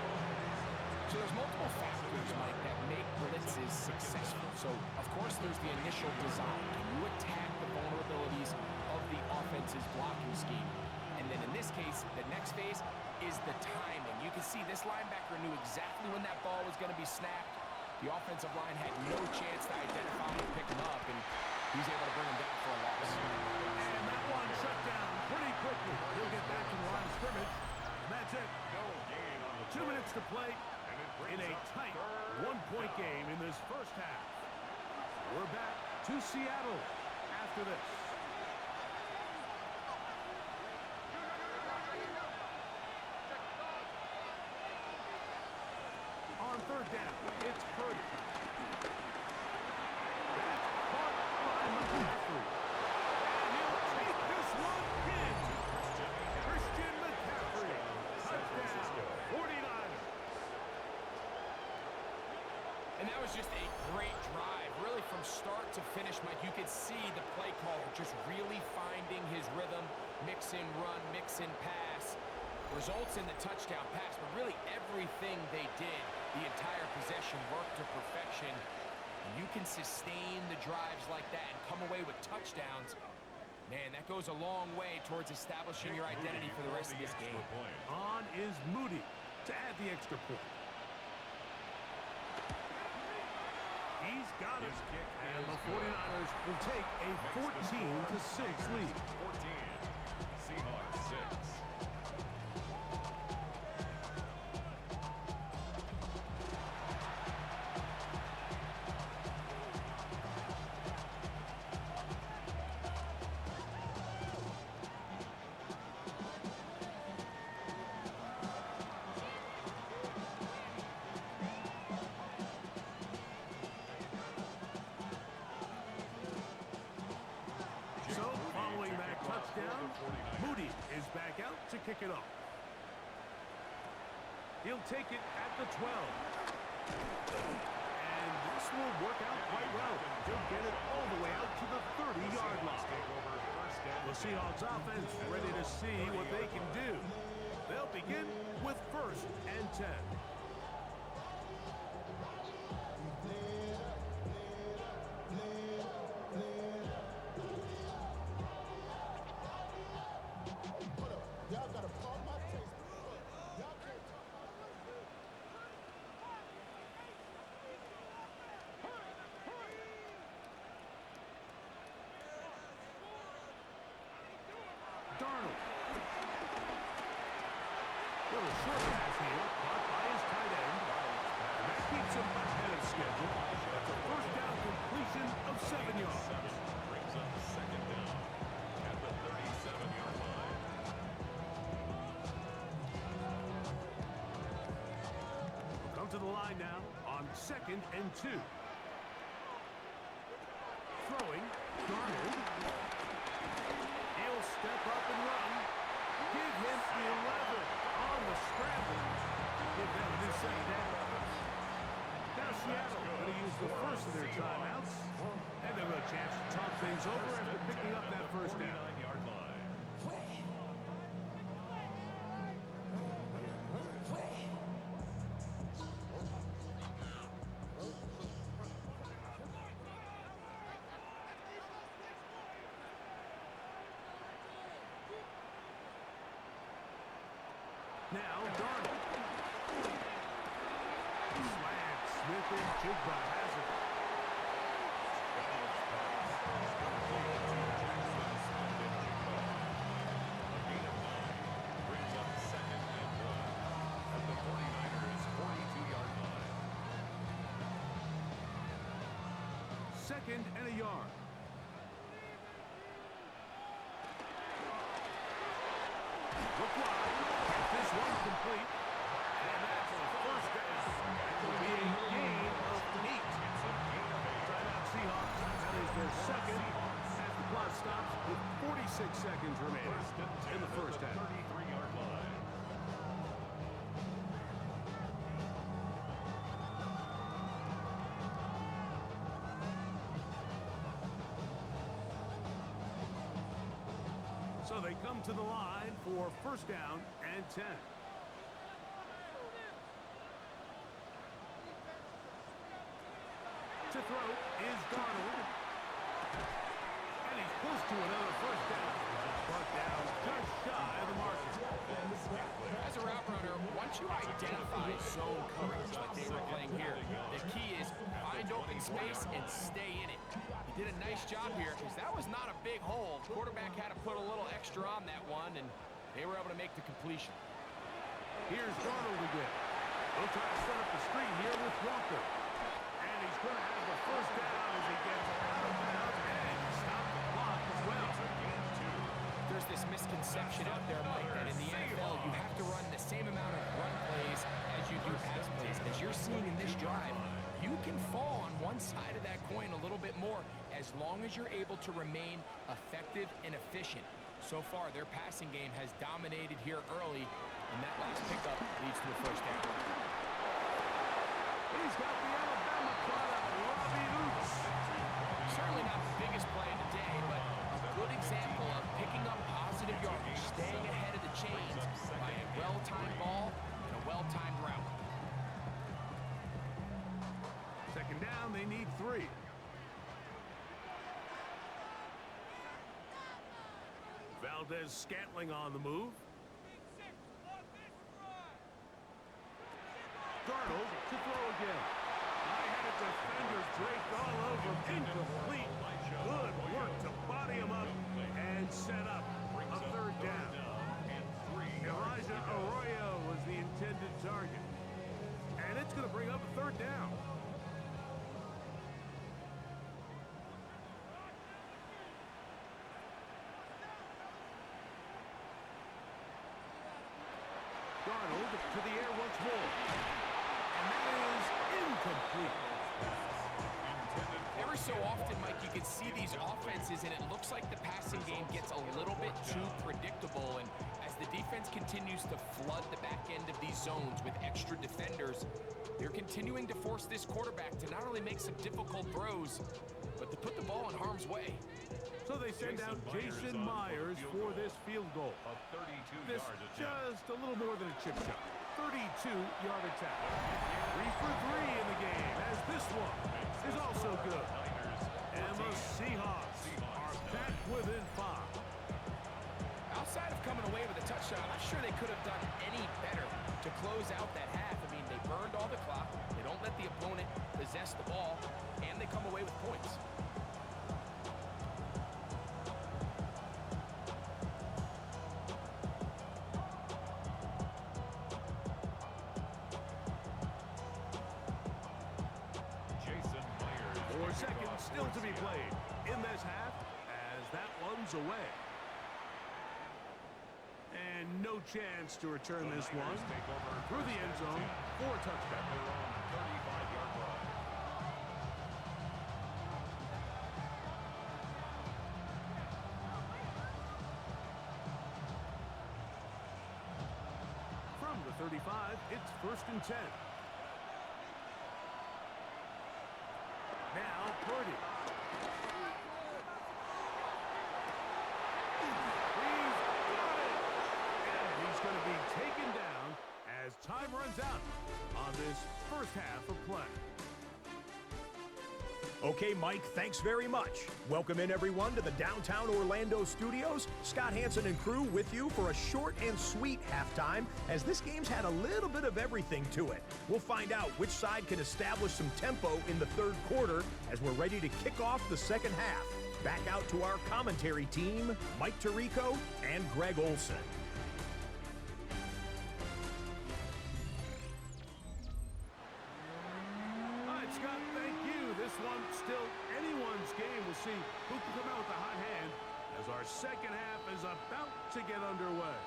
[SPEAKER 2] So there's multiple factors, Mike, that make blitzes successful. So, of course, there's the initial design. Can you attack the vulnerabilities of the offense's blocking scheme? And then in this case, the next phase is the timing. You can see this linebacker knew exactly when that ball was going to be snapped. The offensive line had no chance to identify and pick him up, and he's able to bring him down for a loss.
[SPEAKER 1] And that one shut down pretty quickly. He'll get back to the line of scrimmage. And that's it.
[SPEAKER 3] No gain on the
[SPEAKER 1] 2 minutes to play in a tight one-point game in this first half. We're back to Seattle after this. On third down, it's Purdy. That's caught by McCaffrey. And he'll take this one in. Christian McCaffrey. Touchdown, 49ers.
[SPEAKER 2] And that was just a great drive, really from start to finish, Mike. You could see the play caller just really finding his rhythm, mix in run, mix in pass. Results in the touchdown pass, but really everything they did, the entire possession worked to perfection. And you can sustain the drives like that and come away with touchdowns. Man, that goes a long way towards establishing your identity for the rest of this game.
[SPEAKER 1] On is Moody to add the extra point. He's got it. And the 49ers will take a 14-6 lead.
[SPEAKER 3] 14. Seahawks 6.
[SPEAKER 1] So, following that touchdown, Moody is back out to kick it off. He'll take it at the 12. And this will work out quite well. He'll get it all the way out to the 30-yard line. The Seahawks offense ready to see what they can do. They'll begin with 1st and 10.
[SPEAKER 5] Y'all gotta pump my taste. Y'all can't talk.
[SPEAKER 1] Darnold. Little short pass here, caught by his tight end. And that keeps him ahead of schedule. That's a 1st down completion of 7 yards.
[SPEAKER 3] Brings up 2nd down at the 37-yard line.
[SPEAKER 1] We'll come to the line now on 2nd and 2. Throwing, Darnold. He'll step up and run. Give him 11 on the scramble. Give them a new 2nd down. Now Seattle going to use the first of their timeouts. And they'll have a chance to talk things over after picking up that 1st down.
[SPEAKER 3] 49-yard line.
[SPEAKER 1] Now Darnold. Slant, Smith and Jigba has it.
[SPEAKER 3] Brings up 2nd and 1 at the 49ers' 42-yard line.
[SPEAKER 1] 2nd and a yard. Look wide. Get this one complete. And that's a 1st down. That will be a gain of 8. Timeout Seahawks. That is their 2nd as the clock stops with 46 seconds remaining in the 1st half.
[SPEAKER 3] 33-yard line.
[SPEAKER 1] So they come to the line for 1st down and 10. To throw is Darnold. And he's close to another 1st down. Brought down just shy of the mark.
[SPEAKER 2] As a route runner, once you identify zone coverage like they were playing here, the key is find open space and stay in it. He did a nice job here because that was not a big hole. Quarterback had to put a little extra on that one, and they were able to make the completion.
[SPEAKER 1] Here's Darnold again. He'll try to set up the screen here with Walker. And he's going to have the 1st down as he gets out of bounds and stop the clock as well.
[SPEAKER 2] There's this misconception out there, Mike, that in the NFL you have to run the same amount of run plays as you do pass plays. As you're seeing in this drive, you can fall on one side of that coin a little bit more as long as you're able to remain effective and efficient. So far, their passing game has dominated here early, and that last pickup leads to a 1st down.
[SPEAKER 1] He's got the Alabama product, Robbie Oots.
[SPEAKER 2] Certainly not the biggest play of the day, but a good example of picking up positive yardage, staying ahead of the chains by a well-timed ball and a well-timed route.
[SPEAKER 1] 2nd down, they need 3. Valdez-Scantling on the move. Darnold to throw again. I had a defender draped all over him. Incomplete. Good work to body him up and set up a 3rd down. Elijah Arroyo was the intended target. And it's going to bring up a 3rd down. Darnold to the air once more. And that is incomplete.
[SPEAKER 2] Every so often, Mike, you can see these offenses, and it looks like the passing game gets a little bit too predictable. And as the defense continues to flood the back end of these zones with extra defenders, they're continuing to force this quarterback to not only make some difficult throws, but to put the ball in harm's way.
[SPEAKER 1] So they send out Jason Myers for this field goal.
[SPEAKER 3] A 32-yard
[SPEAKER 1] This
[SPEAKER 3] attempt.
[SPEAKER 1] just a little more than a chip shot. 32-yard attack. 3 for 3 in the game, as this one is also good. And the Seahawks are back within 5.
[SPEAKER 2] Outside of coming away with a touchdown, I'm not sure they could have done any better to close out that half. I mean, they burned all the clock, they don't let the opponent possess the ball, and they come away with points.
[SPEAKER 3] Jason Myers.
[SPEAKER 1] 4 seconds still to be played in this half as that one's away. And no chance to return this one through the end zone for a touchdown.
[SPEAKER 3] Their own 35-yard line.
[SPEAKER 1] From the 35, it's 1st and 10. Now Purdy. He's going to be taken down as time runs out on this first half of play.
[SPEAKER 6] Okay, Mike, thanks very much. Welcome in, everyone, to the downtown Orlando studios. Scott Hansen and crew with you for a short and sweet halftime, as this game's had a little bit of everything to it. We'll find out which side can establish some tempo in the third quarter as we're ready to kick off the second half. Back out to our commentary team, Mike Tirico and Greg Olson.
[SPEAKER 1] Scott, thank you. This one still anyone's game. We'll see who can come out with the hot hand as our second half is about to get underway.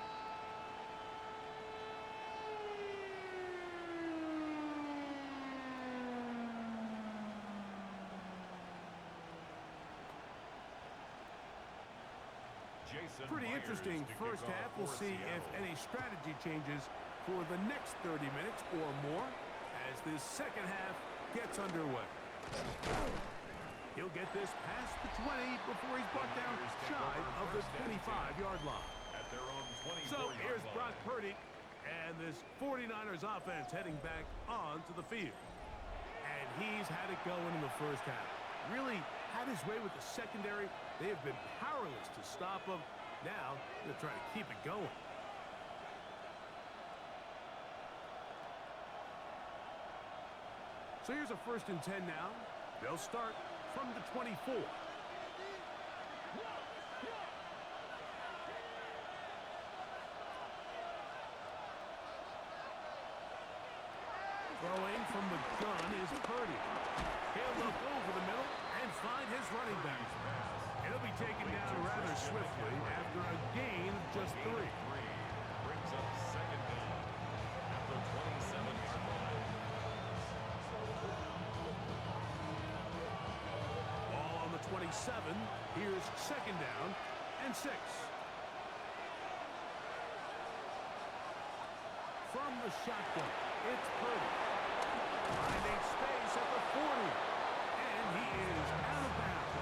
[SPEAKER 3] Jason
[SPEAKER 1] Pretty
[SPEAKER 3] Myers
[SPEAKER 1] interesting
[SPEAKER 3] to
[SPEAKER 1] first
[SPEAKER 3] kick off
[SPEAKER 1] half. We'll
[SPEAKER 3] for
[SPEAKER 1] see if
[SPEAKER 3] Seattle.
[SPEAKER 1] any strategy changes for the next 30 minutes or more as this second half gets underway. He'll get this past the 20 before he's brought down shy of the 25-yard line.
[SPEAKER 3] At their own 24-yard
[SPEAKER 1] So here's
[SPEAKER 3] line.
[SPEAKER 1] Brock Purdy and this 49ers offense heading back onto the field. And he's had it going in the first half. Really had his way with the secondary. They have been powerless to stop him. Now they're trying to keep it going. So here's a 1st and 10 now. They'll start from the 24. Throwing from the gun is Purdy. He'll look over the middle and find his running back. It'll be taken down rather swiftly after a gain of just 3.
[SPEAKER 3] Brings up second down at the 27-yard line.
[SPEAKER 1] Ball on the 27. Here's 2nd down and 6. From the shotgun, it's Purdy. Finding space at the 40. And he is out of bounds.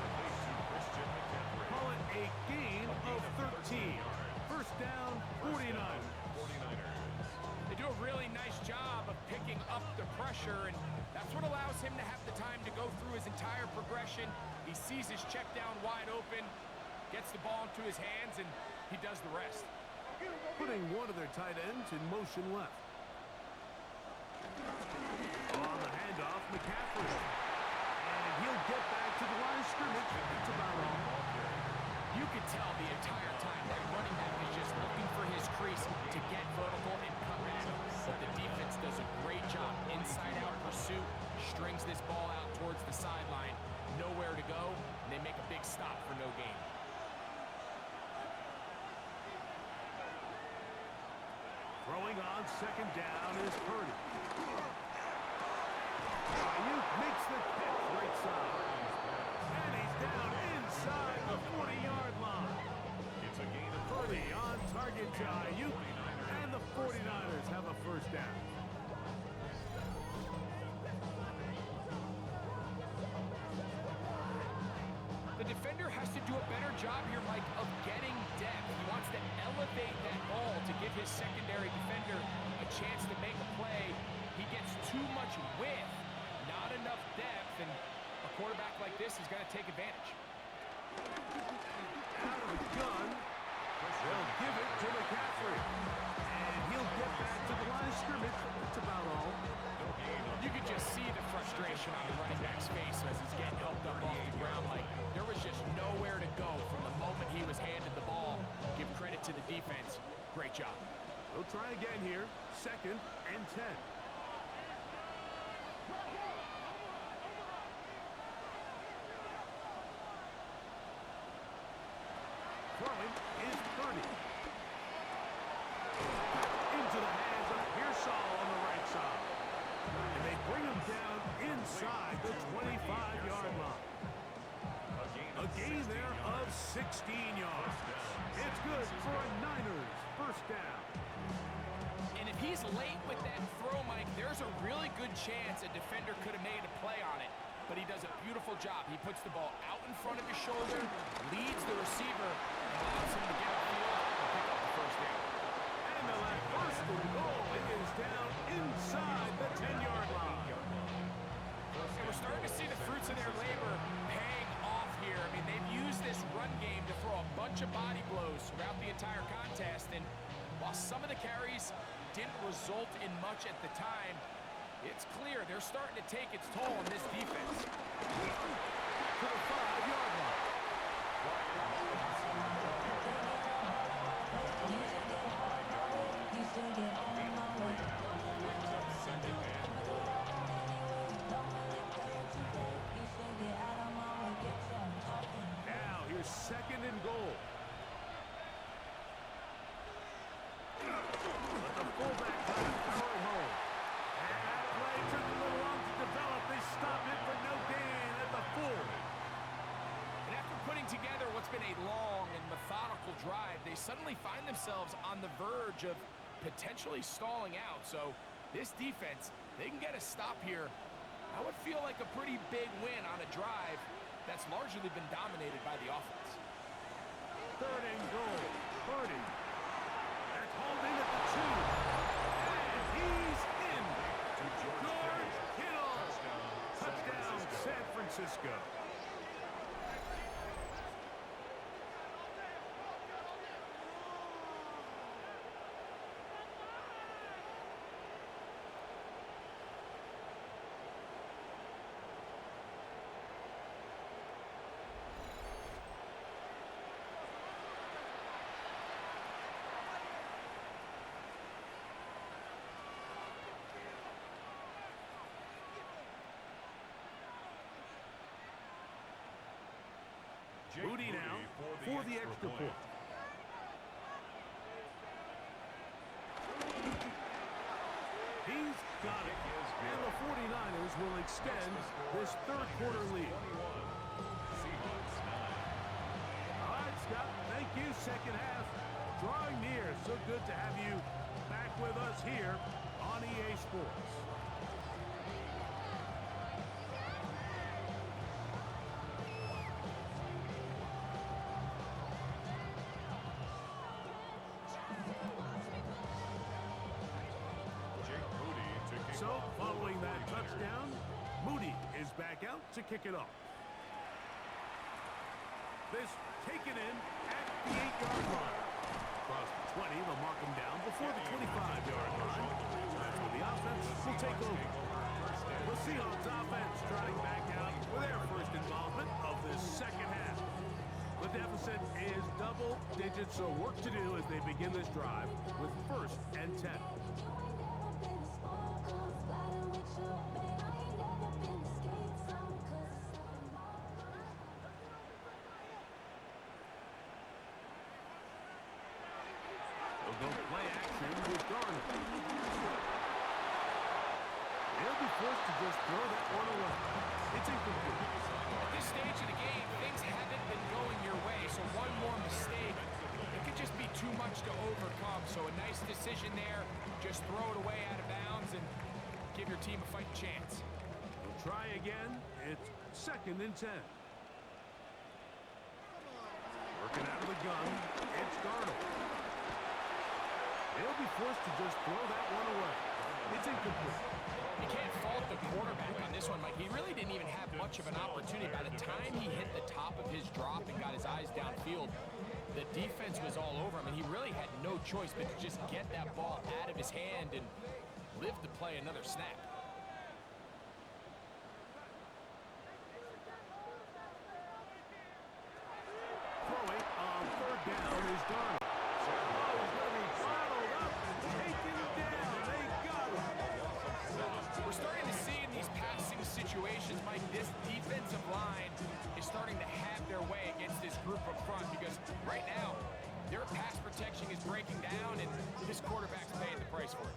[SPEAKER 1] Call it a gain of 13. 1st down, 49ers.
[SPEAKER 2] They do a really nice job of picking up the pressure, and that's what allows him to have the time to go through his entire progression. He sees his check down wide open, gets the ball into his hands, and he does the rest.
[SPEAKER 1] Putting one of their tight ends in motion left. On the handoff, McCaffrey. And he'll get back to the line of scrimmage. That's about all.
[SPEAKER 2] You could tell the entire time that running back is just looking for his crease to get vertical and cut back. But the defense does a great job. Inside-out pursuit, strings this ball out towards the sideline. Nowhere to go, and they make a big stop for no gain.
[SPEAKER 1] Throwing on 2nd down is Purdy. Ayuk makes the catch right side. And he's down inside the 40-yard line.
[SPEAKER 3] It's a gain of
[SPEAKER 1] Purdy on target to Ayuk, and the 49ers have a first down.
[SPEAKER 2] The defender has to do a better job here, Mike, of getting depth. He wants to elevate that ball to give his secondary defender a chance to make a play. He gets too much width, not enough depth, and a quarterback like this is going to take advantage.
[SPEAKER 1] Out of the gun, they'll give it to McCaffrey. And he'll get back to the line of scrimmage. That's about all.
[SPEAKER 2] You could just see the frustration on the running back's face as he's getting helped up off the ground. Like, there was just nowhere to go from the moment he was handed the ball. Give credit to the defense. Great job.
[SPEAKER 1] We'll try again here. 2nd and 10. Throwing is Purdy. Into the hands of Pearsall on the right side. And they bring him down inside the 25-yard line. A gain there of 16 yards. It's good for a Niners first down.
[SPEAKER 2] And if he's late with that throw, Mike, there's a really good chance a defender could have made a play on it. But he does a beautiful job. He puts the ball out in front of his shoulder, leads the receiver, and allows him to get upfield and pick up the first down.
[SPEAKER 1] And the last first and goal is down inside the 10-yard line.
[SPEAKER 2] And we're starting to see the fruits of their labor paying off here. I mean, they've used this run game to throw a bunch of body blows throughout the entire contest. And while some of the carries didn't result in much at the time, it's clear they're starting to take its toll on this defense.
[SPEAKER 1] To the 5-yard line. Now here's 2nd and goal. But the fullback tries to power it home. And that play took a little long to develop. They stopped it for no gain at the 4.
[SPEAKER 2] And after putting together what's been a long and methodical drive, they suddenly find themselves on the verge of potentially stalling out. So this defense, they can get a stop here. That would feel like a pretty big win on a drive that's largely been dominated by the offense.
[SPEAKER 1] 3rd and goal. Purdy. That's hauled in at the 2. And he's in. George Kittle. Touchdown, San Francisco. Moody now for the extra point. He's got it. And the 49ers will extend this 3rd quarter lead. All right, Scott, thank you. 2nd half drawing near. So good to have you back with us here on EA Sports. So, following that touchdown, Moody is back out to kick it off. This taken in at the 8-yard line. Across the 20, they'll mark him down before the 25-yard line. That's where the offense will take over. The Seahawks offense trotting back out for their first involvement of this 2nd half. The deficit is double digits, so work to do as they begin this drive with 1st and 10. They'll go play action with Garner. They'll be forced to just throw that one away. It's incomplete.
[SPEAKER 2] At this stage of the game, things haven't been going your way, so one more mistake, it could just be too much to overcome. decision there. Just throw it away out of bounds and give your team a fighting chance.
[SPEAKER 1] We'll try again. It's 2nd and 10. Working out of the gun. It's Darnold. He'll be forced to just throw that one away. It's incomplete.
[SPEAKER 2] You can't fault the quarterback on this one, Mike. He really didn't even have much of an opportunity. By the time he hit the top of his drop and got his eyes downfield, the defense was all over him, and he really had no choice but to just get that ball out of his hand and live to play another snap.
[SPEAKER 1] Throwing on 3rd down is Darnold. Oh, he's going to be bottled up and taken down. They got him.
[SPEAKER 2] We're starting to see in these passing situations, Mike, this defensive line is starting to have their way against this group up front because right now, their pass protection is breaking down, and this quarterback's paying the price for it.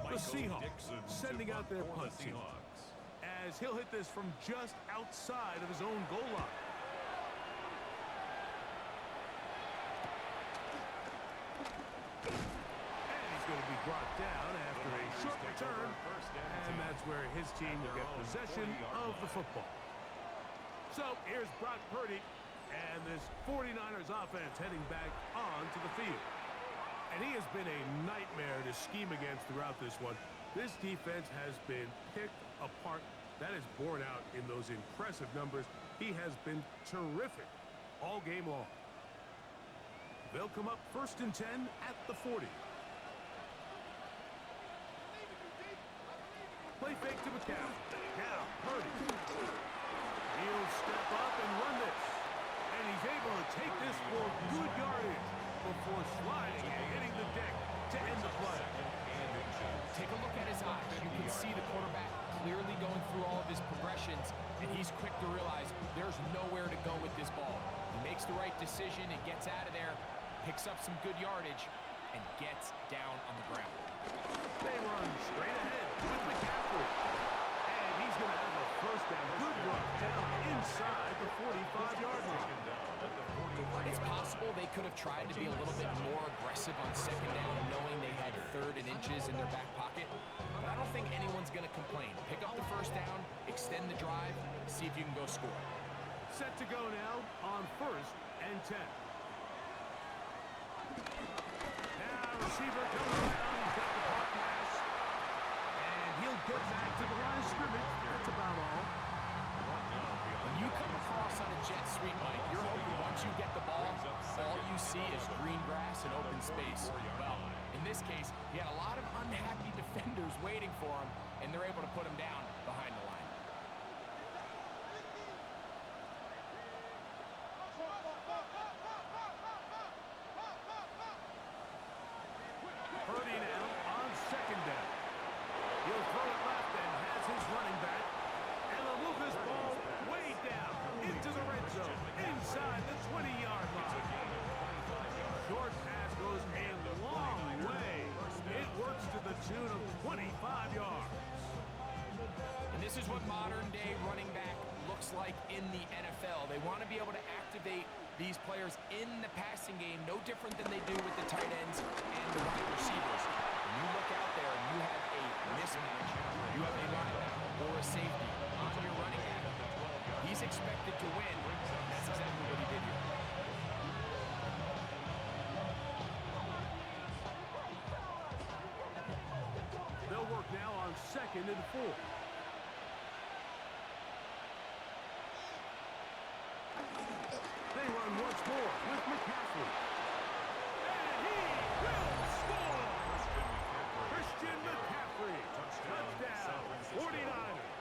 [SPEAKER 1] The Seahawks sending out their punt team as he'll hit this from just outside of his own goal line. And he's going to be brought down after a short return, and that's where his team will get possession of the football. So here's Brock Purdy and this 49ers offense heading back onto the field. And he has been a nightmare to scheme against throughout this one. This defense has been picked apart. That is borne out in those impressive numbers. He has been terrific all game long. They'll come up 1st and 10 at the 40. Play fake to McCaffrey. Now, Purdy. He'll step up and run this. And he's able to take this for good yardage before sliding and hitting the deck to end the play.
[SPEAKER 2] Take a look at his eyes. You can see the quarterback clearly going through all of his progressions, and he's quick to realize there's nowhere to go with this ball. He makes the right decision and gets out of there, picks up some good yardage, and gets down on the ground.
[SPEAKER 1] They run straight ahead with McCaffrey. And he's going to have a 1st down. Good run down inside the 45-yard line.
[SPEAKER 2] It's possible they could have tried to be a little bit more aggressive on 2nd down, knowing they had 3rd and inches in their back pocket. But I don't think anyone's going to complain. Pick up the 1st down, extend the drive, see if you can go score.
[SPEAKER 1] Set to go now on 1st and 10. Now receiver coming around. He's got the pop pass. And he'll get back to the line of scrimmage. That's about all.
[SPEAKER 2] When you come across on a jet sweep, Mike, you're hoping once you get the ball, all you see is green grass and open space. Well, in this case, he had a lot of unhappy defenders waiting for him, and they're able to put him down behind the line.
[SPEAKER 1] Purdy now on 2nd down. He'll throw it left and has his running back. And they'll move this ball way down into the red zone, inside the 20-yard line. Short pass goes a long way. It works to the tune of 25 yards.
[SPEAKER 2] And this is what modern-day running back looks like in the NFL. They want to be able to activate these players in the passing game, no different than they do with the tight ends and the wide receivers. When you look out there and you have a mismatch, you have a linebacker or a safety on your running back, he's expected to win. That's exactly what he did here.
[SPEAKER 1] They'll work now on 2nd and 4. They run once more with McCaffrey. And he will score! Christian McCaffrey. Touchdown, 49ers.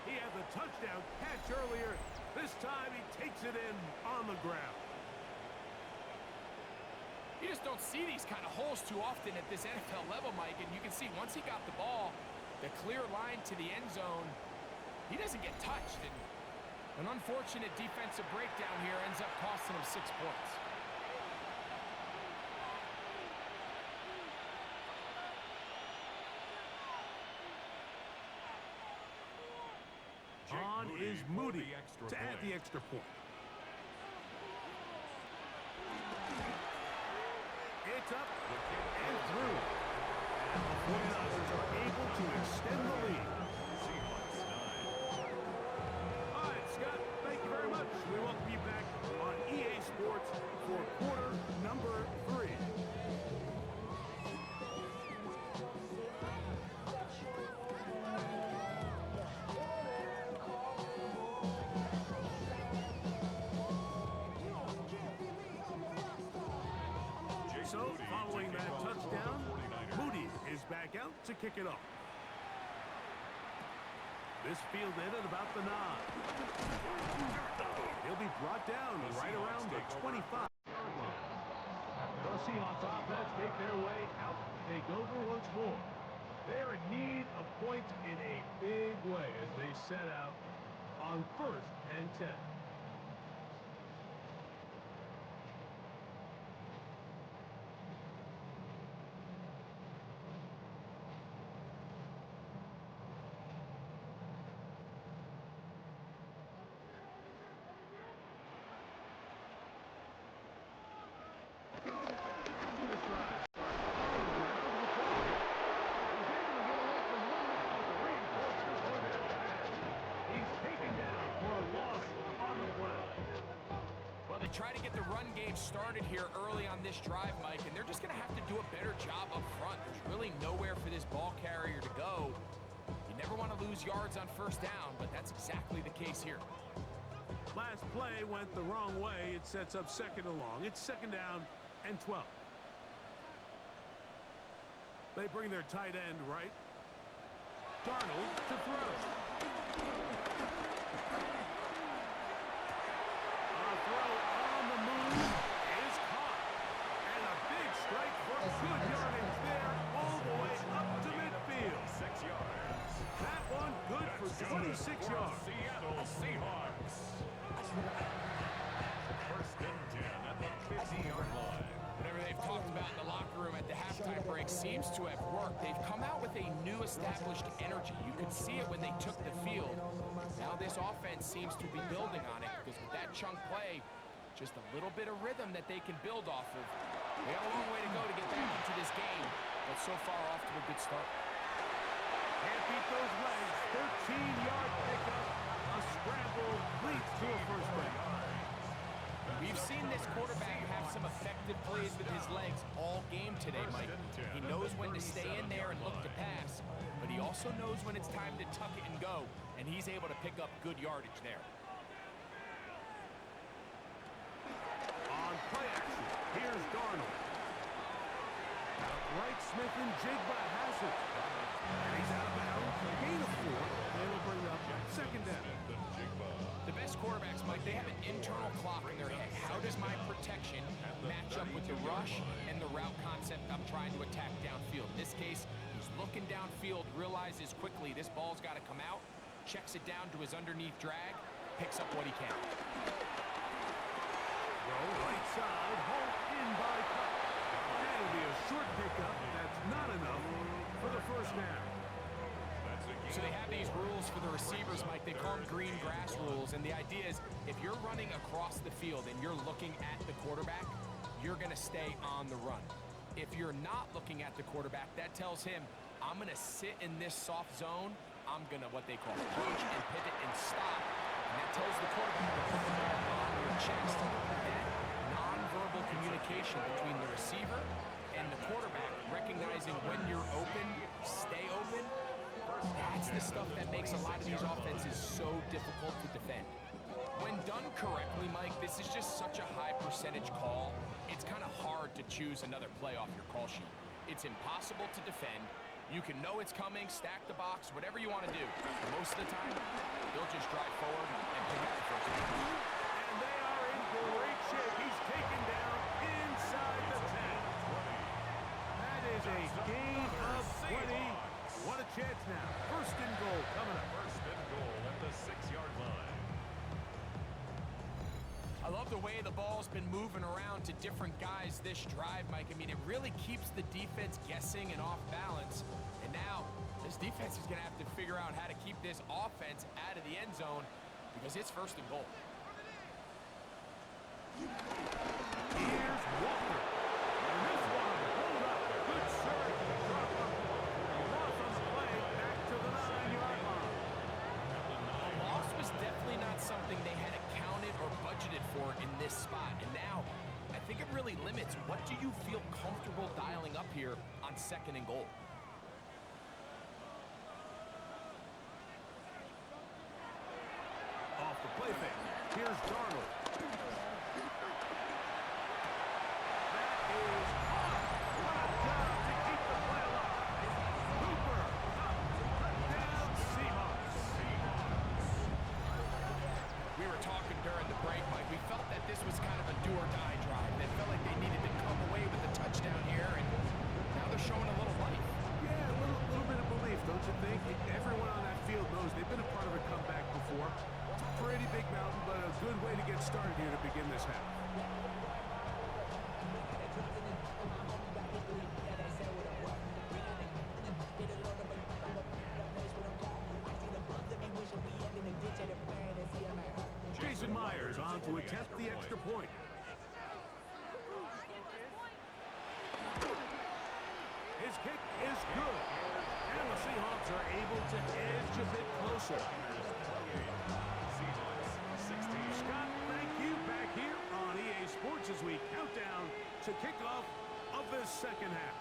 [SPEAKER 1] He had the touchdown catch earlier. This time he takes it in on the ground.
[SPEAKER 2] You just don't see these kind of holes too often at this NFL level, Mike, and you can see once he got the ball, the clear line to the end zone, he doesn't get touched, and an unfortunate defensive breakdown here ends up costing him 6 points.
[SPEAKER 1] is Moody to add the extra point. It's up and through. And the 49ers are able to extend the lead. All right, Scott, thank you very much. We welcome you back on EA Sports for quarter number 3. So, following that touchdown, Moody is back out to kick it off. This fielded at about the 9. He'll be brought down right around the 25.
[SPEAKER 7] The Seahawks offense make their way out. Take over once more. They're in need of points in a big way as they set out on 1st and 10.
[SPEAKER 2] Well, they try to get the run game started here early on this drive, Mike, and they're just going to have to do a better job up front. There's really nowhere for this ball carrier to go. You never want to lose yards on 1st down, but that's exactly the case here.
[SPEAKER 1] Last play went the wrong way. It sets up 2nd and long. It's 2nd down and 12. They bring their tight end right. Darnold to throw. A throw on the move is caught. And a big strike for good yardage there all the way up to midfield.
[SPEAKER 3] 6 yards.
[SPEAKER 1] That one good for 26 yards.
[SPEAKER 3] Seattle Seahawks. 1st and 10 at the 50-yard line.
[SPEAKER 2] Whatever they've talked about in the locker room at the halftime break seems to have worked. They've come out with a new established energy. You could see it when they took the field. Now this offense seems to be building on it because with that chunk play, just a little bit of rhythm that they can build off of. They got a long way to go to get back into this game, but so far off to a good start.
[SPEAKER 1] Can't beat those legs. 13-yard pickup. A scramble leads to a 1st down.
[SPEAKER 2] We've seen this quarterback have some effective plays with his legs all game today, Mike. He knows when to stay in there and look to pass, but he also knows when it's time to tuck it and go, and he's able to pick up good yardage there.
[SPEAKER 1] On play action, here's Darnold. Right, Smith and Jigba has it. And he's out of bounds. Gain of 4. They'll bring up 2nd down.
[SPEAKER 2] The best quarterbacks, Mike, they have an internal clock in their head. How does my protection match up with the rush and the route concept I'm trying to attack downfield? In this case, he's looking downfield, realizes quickly this ball's got to come out, checks it down to his underneath drag, picks up what he can.
[SPEAKER 1] Throw right side, hauled in by Cup. That'll be a short pickup. That's not enough for the 1st down.
[SPEAKER 2] So they have these rules for the receivers, Mike. They call them green grass rules, and the idea is if you're running across the field and you're looking at the quarterback, you're going to stay on the run. If you're not looking at the quarterback, that tells him, I'm going to sit in this soft zone. I'm going to, what they call, punch and pivot and stop. And that tells the quarterback to put the ball on your chest. That nonverbal communication between the receiver and the quarterback, recognizing when you're open, stay open, that's the stuff that makes a lot of these offenses so difficult to defend. When done correctly, Mike, this is just such a high percentage call. It's kind of hard to choose another play off your call sheet. It's impossible to defend. You can know it's coming, stack the box, whatever you want to do. Most of the time, they'll just drive forward and pick up the 1st down.
[SPEAKER 1] And they are in great shape. He's taken down inside the 10. That is a gain of 20. What a chance now. 1st and goal coming up.
[SPEAKER 3] 1st and goal at the 6-yard line.
[SPEAKER 2] I love the way the ball's been moving around to different guys this drive, Mike. I mean, it really keeps the defense guessing and off balance. And now, this defense is going to have to figure out how to keep this offense out of the end zone. because it's first and goal.
[SPEAKER 1] Here's Walker. And this one, hold up. Good surge. Drop up. Loss on the play. Back to the 9-yard line.
[SPEAKER 2] A loss was definitely not something they had accounted or budgeted for in this spot. And now, I think it really limits what do you feel comfortable dialing up here on second and goal.
[SPEAKER 1] Off the play fake. Here's Darnold. That is off. What a job to keep the play alive. Cooper. Touchdown Seahawks.
[SPEAKER 2] We were talking during the break, Mike. We felt that this was kind of a do-or-die drive. They felt like they needed to come away with a touchdown here, and now they're showing a little life.
[SPEAKER 1] Yeah, a little bit of belief, don't you think? Everyone on that field knows they've been a part of a comeback before. It's a pretty big mountain, but a good way to get started here to begin this half. Jason Myers on to attempt the extra point. His kick is good. And the Seahawks are able to edge a bit closer. Scott, thank you. Back here on EA Sports as we count down to kickoff of this second half.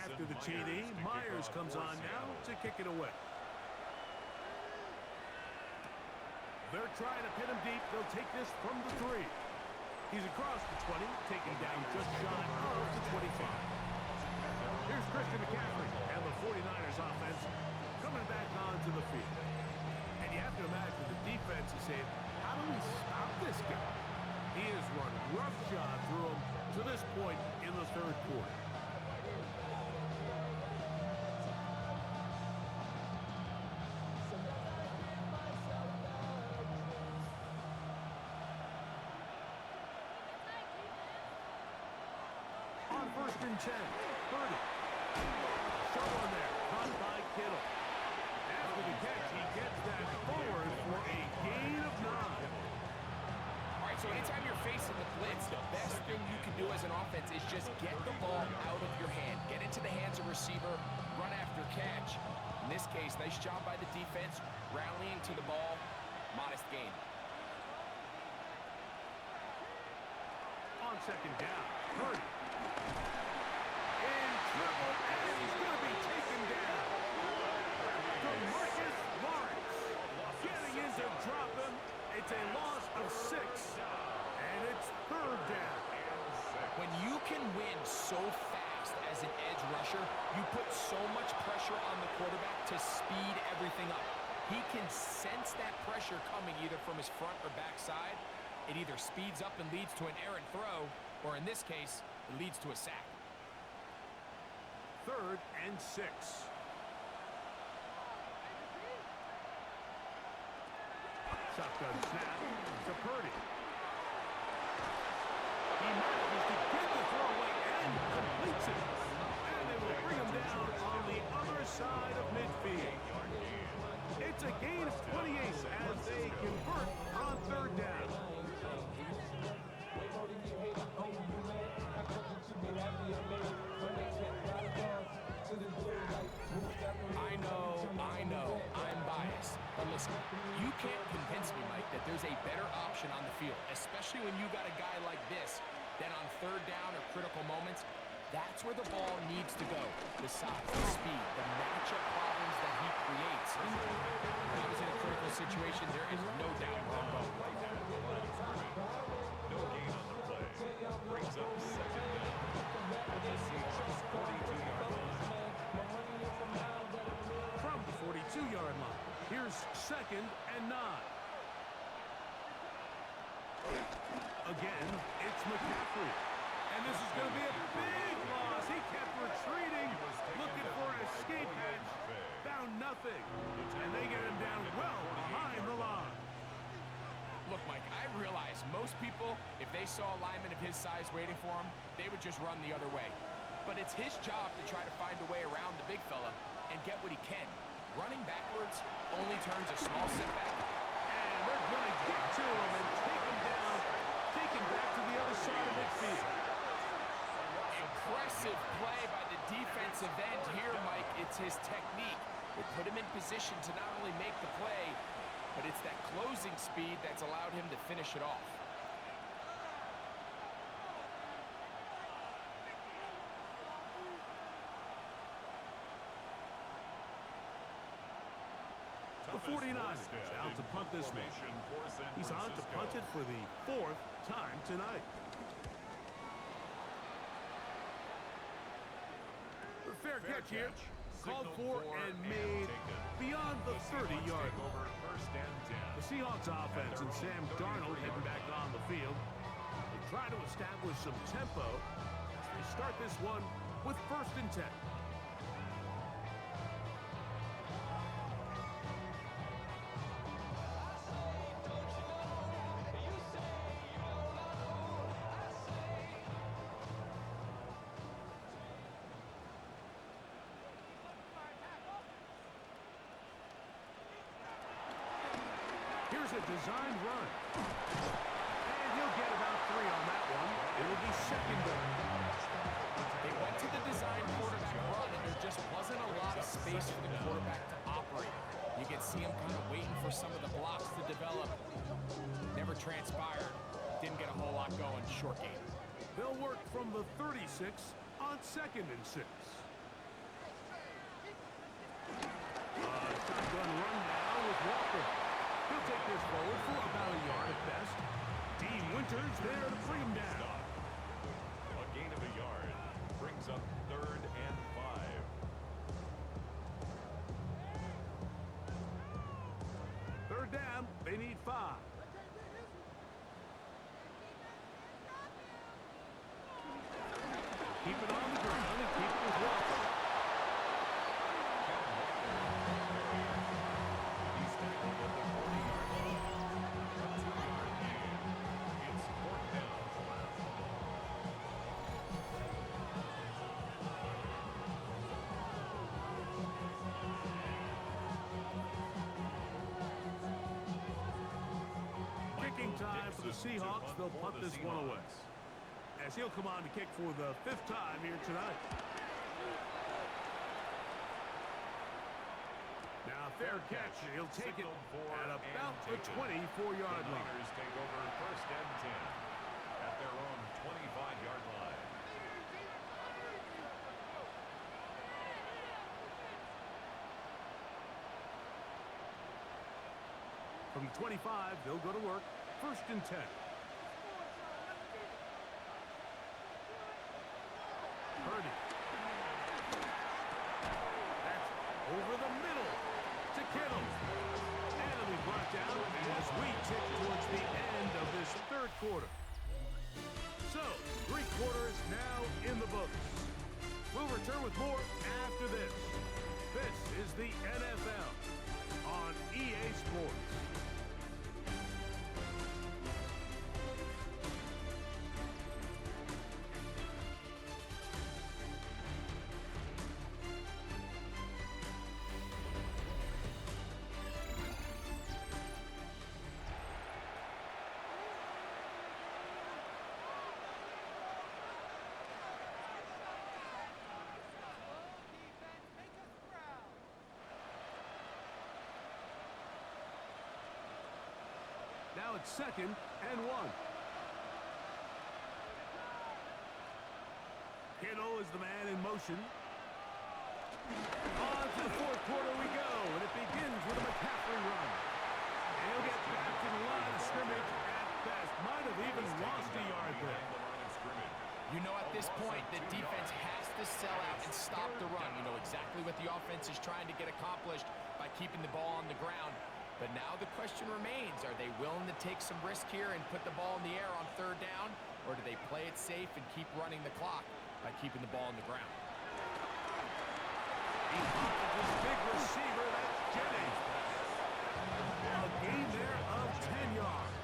[SPEAKER 1] After the TD, Myers comes on now to kick it away. They're trying to pin him deep. They'll take this from the 3. He's across the 20, taken down just shy of the 25. Here's Christian McCaffrey and the 49ers offense coming back onto the field. And you have to imagine the defense is saying, how do we stop this guy? He has run roughshod through him to this point in the third quarter. First and 10. Purdy. Show on there. Caught by Kittle. After the catch, he gets that forward for a gain of 9.
[SPEAKER 2] All right, so anytime you're facing the blitz, the best thing you can do as an offense is just get the ball out of your hand. Get into the hands of receiver, run after catch. In this case, nice job by the defense, rallying to the ball, modest gain.
[SPEAKER 1] On second down, Purdy. In trouble, and he's going to be taken down. DeMarcus Lawrence getting in to drop him. It's a loss of 6, and it's third down.
[SPEAKER 2] When you can win so fast as an edge rusher, you put so much pressure on the quarterback to speed everything up. He can sense that pressure coming either from his front or back side. It either speeds up and leads to an errant throw, or in this case, it leads to a sack.
[SPEAKER 1] Third and 6. Shotgun snap to Purdy. He manages to get the throw away and completes it. And they will bring him down on the other side of midfield. It's a gain of 28 as they convert on third down.
[SPEAKER 2] I know, I'm biased. But listen, you can't convince me, Mike, that there's a better option on the field, especially when you got a guy like this, that on third down or critical moments, that's where the ball needs to go. The size, the speed, the matchup problems that he creates. When I was in a critical situation, there is no doubt where I'm going right now.
[SPEAKER 3] No gain on the play. Brings up second down. The Seahawks 42-yard line.
[SPEAKER 1] From the 42-yard line, here's second and 9. Again, it's McCaffrey. And this is going to be a big loss. He kept retreating, looking for an escape hatch. Found nothing. And they get him down well behind the line.
[SPEAKER 2] Look, Mike, I realize most people, if they saw a lineman of his size waiting for him, they would just run the other way. But it's his job to try to find a way around the big fella and get what he can. Running backwards only turns a small setback.
[SPEAKER 1] And they're going to get to him and take him down, take him back to the other side of midfield.
[SPEAKER 2] Impressive play by the defensive end here, Mike. It's his technique. It put him in position to not only make the play, but it's that closing speed that's allowed him to finish it off.
[SPEAKER 1] The 49ers out to punt this one. He's on to punt it for the 4th time tonight. The fair catch here, called for and made beyond the 30-yard line. The Seahawks offense and Sam Darnold heading back on the field. They try to establish some tempo as they start this one with 1st and 10. Here's a designed run. And he'll get about 3 on that one. It'll be 2nd down.
[SPEAKER 2] They went to the design quarterback run, and there just wasn't a lot of space for the quarterback to operate. You can see him kind of waiting for some of the blocks to develop. Never transpired. Didn't get a whole lot going. Short game.
[SPEAKER 1] They'll work from the 36 on 2nd and 6. Shotgun run now with Walker. He'll take this forward for about a yard at best. Dean Winters there to bring him down.
[SPEAKER 3] A gain of a yard brings up 3rd and 5.
[SPEAKER 1] 3rd down, they need 5. Keep it on the ground and keep it with Walker.
[SPEAKER 3] He's tackled at the 40-yard line. A 2-yard gain. It's 4th down.
[SPEAKER 1] Kicking time for the Seahawks. They'll punt this one away. As he'll come on to kick for the 5th time here tonight. Now fair catch. He'll take it at about the 24-yard line.
[SPEAKER 3] Niners take over 1st and 10 at their own 25-yard line.
[SPEAKER 1] From the 25, they'll go to work. 1st and 10. Purdy. That's over the middle to Kittle. And it'll be brought down as we tick towards the end of this 3rd quarter. So, 3 quarters now in the books. We'll return with more after this. This is the NFL on EA Sports. Now it's 2nd and 1. Kittle is the man in motion. On to the 4th quarter we go, and it begins with a McCaffrey run. And he'll get back to the line of scrimmage at best. Might have even lost a yard there.
[SPEAKER 2] You know, at this point, the defense has to sell out and stop the run. You know exactly what the offense is trying to get accomplished by keeping the ball on the ground. But now the question remains, are they willing to take some risk here and put the ball in the air on 3rd down? or do they play it safe and keep running the clock by keeping the ball on the ground?
[SPEAKER 1] He's popped this big receiver. That's Jennings. A gain there of 10 yards.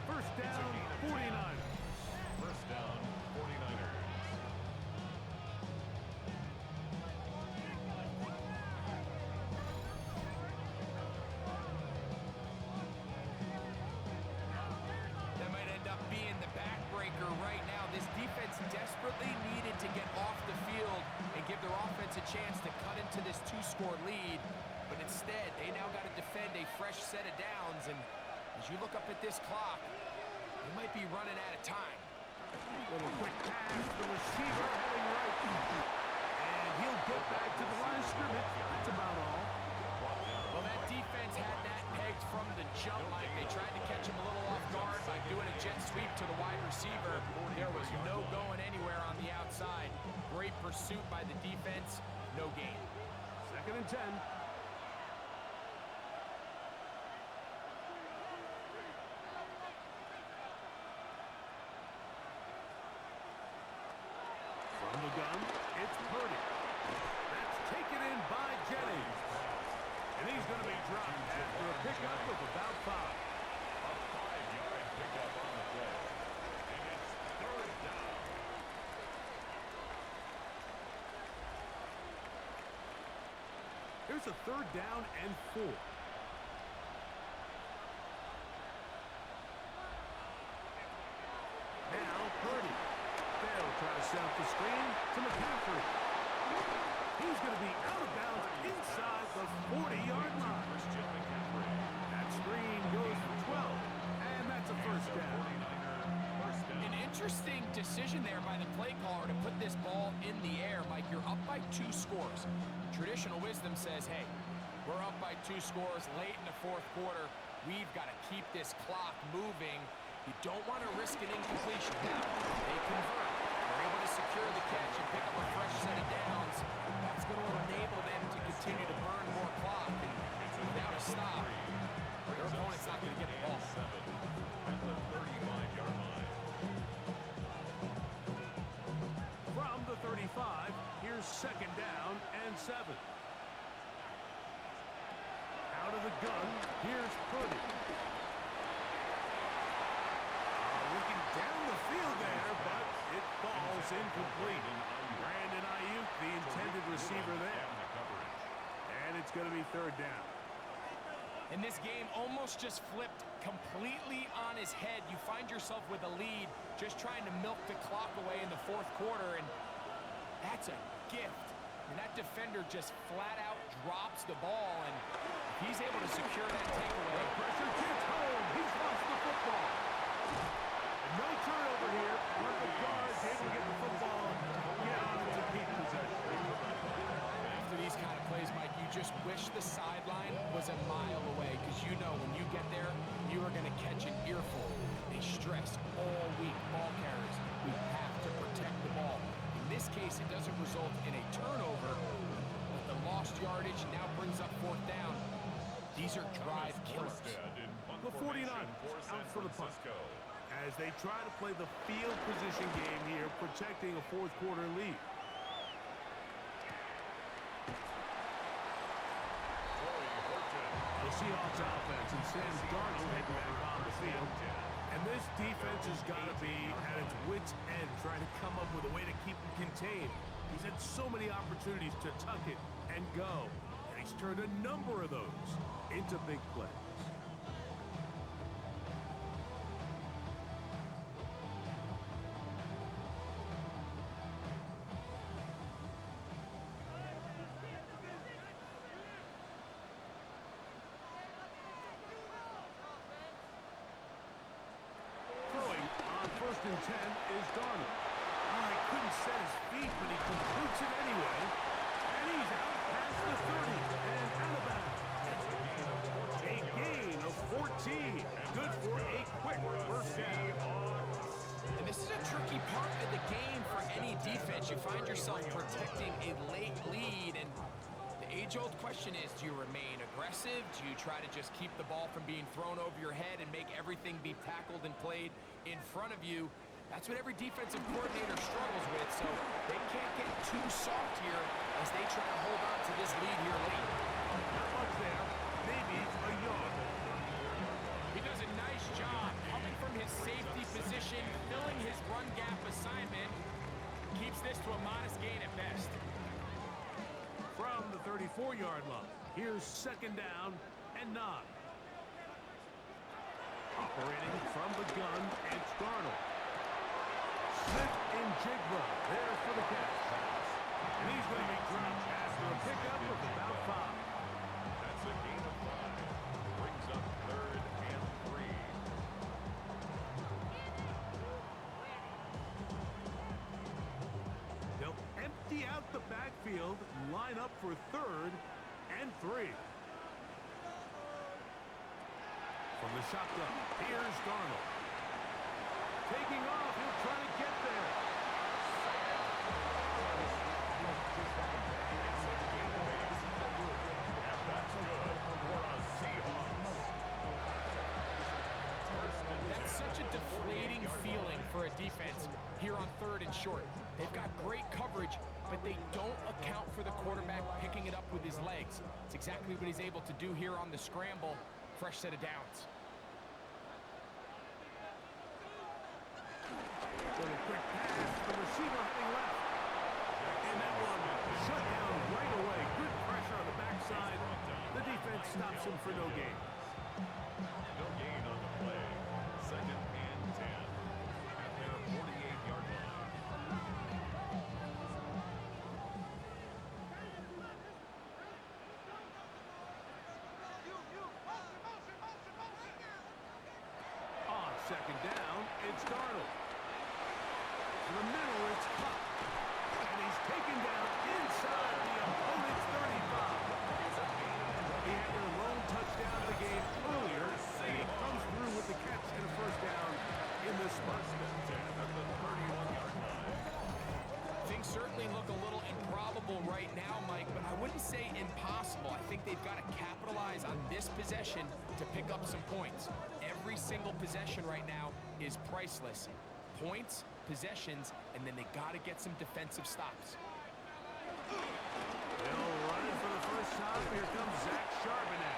[SPEAKER 1] First down, 49ers.
[SPEAKER 3] First down, 49ers.
[SPEAKER 2] That might end up being the backbreaker right now. This defense desperately needed to get off the field and give their offense a chance to cut into this two-score lead. But instead, they now got to defend a fresh set of downs. And as you look up at this clock, they might be running out of time.
[SPEAKER 1] Little quick pass to the receiver heading right. And he'll get back to the line of scrimmage. That's about all.
[SPEAKER 2] Well, that defense had that pegged from the jump, Mike. They tried to catch him a little off guard by doing a jet sweep to the wide receiver. There was no going anywhere on the outside. Great pursuit by the defense. No gain.
[SPEAKER 1] Second and 10. From the gun, it's Purdy. That's taken in by Jennings. And he's going to be dropped after a pickup of about 5.
[SPEAKER 3] A 5-yard pickup on the play. And it's third down.
[SPEAKER 1] Here's a third down and 4. Now Purdy. They'll try to set up the screen to McCaffrey. He's going to be out of bounds inside the 40-yard line. That screen goes for 12, and that's a first down.
[SPEAKER 2] An interesting decision there by the play caller to put this ball in the air. Mike, you're up by 2 scores. Traditional wisdom says, hey, we're up by 2 scores late in the fourth quarter. We've got to keep this clock moving. You don't want to risk an incompletion. Now, they convert. They're able to secure the catch and pick up a fresh set of downs. That's going to enable them to continue to burn more clock. And without a stop, their opponent's not going to get the ball.
[SPEAKER 3] At the 35-yard line.
[SPEAKER 1] From the 35, here's second down and 7. Out of the gun, here's Purdy. Looking down the field there, but it falls incomplete. Brandon Ayuk, the intended receiver there. And it's going to be third down.
[SPEAKER 2] And this game almost just flipped completely on his head. You find yourself with a lead, just trying to milk the clock away in the fourth quarter, and that's a gift. And that defender just flat out drops the ball, and if he's able to secure that takeaway.
[SPEAKER 1] The pressure gets home. He's lost the football. No turnover here. One of the guards able to get the football and get on it to keep possession.
[SPEAKER 2] After these kind of plays, Mike, you just wish the sideline was a mile away, because you know when you get there, you are going to catch an earful. They stress all week, ball carriers. We have to protect the ball. In this case, it doesn't result in a turnover, but the lost yardage now brings up fourth down. These are drive killers.
[SPEAKER 1] The 49ers out for the punt as they try to play the field position game here, protecting a fourth quarter lead. The Seahawks offense and Sam Darnold heading back on the field. And this defense has got to be at its wits' end, trying to come up with a way to keep him contained. He's had so many opportunities to tuck it and go, and he's turned a number of those into big plays. First and 10 is Darnold. Oh, he couldn't set his feet, but he completes it anyway. And he's out past the 30 and out of bounds. A gain of 14. Good for a quick first down.
[SPEAKER 2] And this is a tricky part of the game for any defense. You find yourself protecting a late lead, and the age-old question is, do you remain aggressive? Do you try to just keep the ball from being thrown over your head and make everything be tackled and played in front of you? That's what every defensive coordinator struggles with, so they can't get too soft here as they try to hold on to this lead here late.
[SPEAKER 1] Not much there. Maybe a yard.
[SPEAKER 2] He does a nice job coming from his safety position, filling his run gap assignment. Keeps this to a modest gain at best.
[SPEAKER 1] From the 34-yard line, here's second down and 9. Operating from the gun, it's Darnold. Smith and Jigba there for the catch. And he's going to be dropped after a pickup of about 5.
[SPEAKER 3] That's a gain of 5. Brings up 3rd and 3.
[SPEAKER 1] They'll empty out the backfield, line up for 3rd and 3. From the shotgun, here's Darnold. Taking off, he'll try to get there.
[SPEAKER 3] And that's good for a Seahawks.
[SPEAKER 2] That's such a deflating feeling for a defense here on 3rd and short. They've got great coverage, but they don't account for the quarterback picking it up with his legs. It's exactly what he's able to do here on the scramble. Fresh set of downs.
[SPEAKER 1] Little quick pass, the receiver heading left. And that one shut down right away. Good pressure on the backside. The defense stops him for no gain.
[SPEAKER 3] No gain on the play. 2nd and 10 at their 48-yard line.
[SPEAKER 1] On second down, it's Darnold. To the middle, it's Cup. And he's taken down inside the opponent's 35. He had their lone touchdown of the game earlier, and he comes through with the catch and a first down in this spot.
[SPEAKER 3] 10 at the 31-yard line.
[SPEAKER 2] Things certainly look a little improbable right now, Mike, but I wouldn't say impossible. I think they've got to capitalize on this possession to pick up some points. Every single possession right now is priceless. Points, possessions, and then they got to get some defensive stops.
[SPEAKER 1] They'll run it for the first time. Here comes Zach Charbonnet.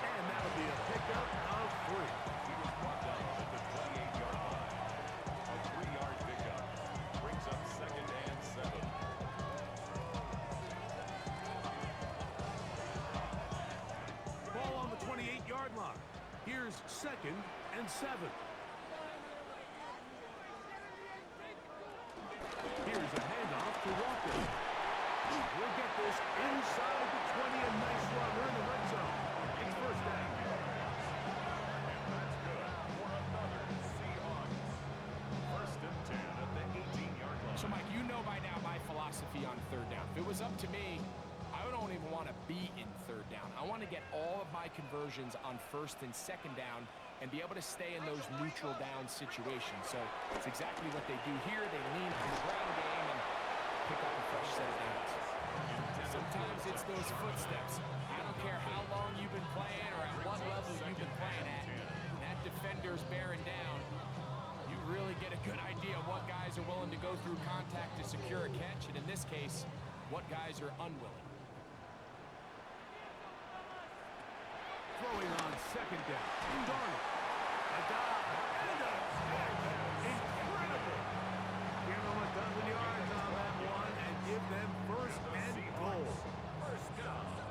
[SPEAKER 1] And that'll be a pickup of 3.
[SPEAKER 3] He was brought down at the 28-yard line. A 3-yard pickup brings up 2nd and 7.
[SPEAKER 1] Ball on the 28-yard line. Here's 2nd and 7. Here's a handoff to Walker. He'll get this inside the 20. A nice run. They're in the red zone. It's first down.
[SPEAKER 3] And that's good for another Seahawks. 1st and 10 at the 18-yard line.
[SPEAKER 2] So, Mike, you know by now my philosophy on 3rd down. If it was up to me, I don't even want to be in 3rd down. I want to get all of my conversions on 1st and 2nd down and be able to stay in those neutral down situations. So it's exactly what they do here. They lean on the ground game and pick up a fresh set of downs. Sometimes it's those footsteps. I don't care how long you've been playing or at what level you've been playing at. That defender's bearing down. You really get a good idea of what guys are willing to go through contact to secure a catch, and in this case, what guys are unwilling.
[SPEAKER 1] Throwing on 2nd down. Darnold. A dive and a catch. Incredible. Give them a dozen yards on that one and give them 1st and goal.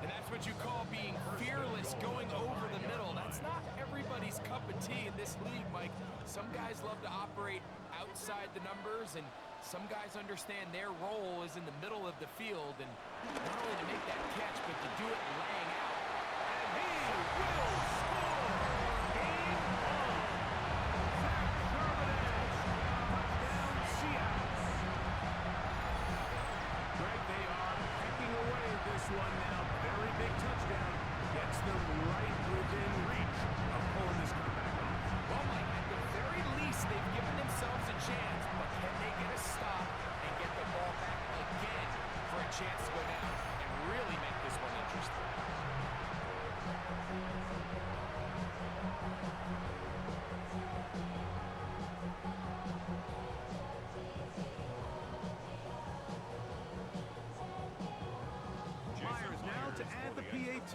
[SPEAKER 2] And that's what you call being fearless, going over the middle. That's not everybody's cup of tea in this league, Mike. Some guys love to operate outside the numbers, and some guys understand their role is in the middle of the field, and not only to make that catch, but to do it laying out.
[SPEAKER 1] And he will score. Game on. Zach Charbonnet. Touchdown, Seattle. Greg, they are picking away at this one now. Very big touchdown. Gets them right within reach of pulling this comeback off.
[SPEAKER 2] Well, Mike, at the very least, they've given themselves a chance, but can they get a stop and get the ball back again for a chance to go down and really make this one interesting?
[SPEAKER 1] PAT.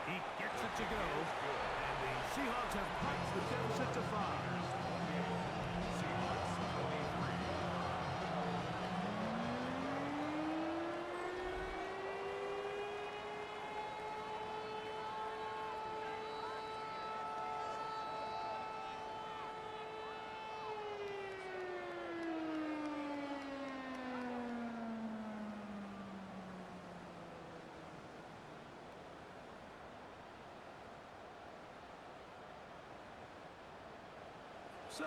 [SPEAKER 1] He gets it to go, and the Seahawks have punched the deficit to 5.
[SPEAKER 3] Seahawks 23.
[SPEAKER 1] So,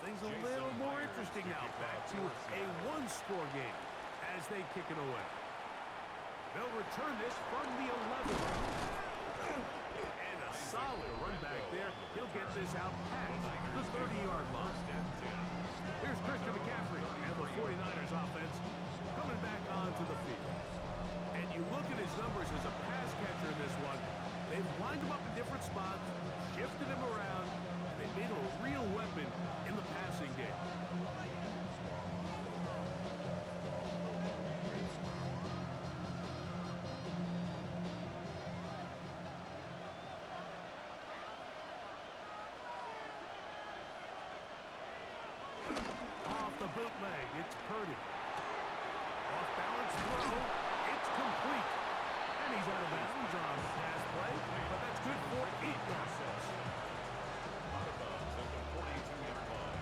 [SPEAKER 1] things a little more interesting now. Back to a one-score game as they kick it away. They'll return this from the 11. And a solid run back there. He'll get this out past the 30-yard line. Here's Christian McCaffrey and the 49ers offense coming back onto the field. And you look at his numbers as a pass catcher in this one. They've lined him up in different spots, shifted him around, and they made him a real weapon in the passing game. Off the bootleg, it's Purdy. Off balance throw, it's complete. And he's out of bounds on the pass play, but that's good for 8 yards.
[SPEAKER 3] Out of bounds at the 42-yard line.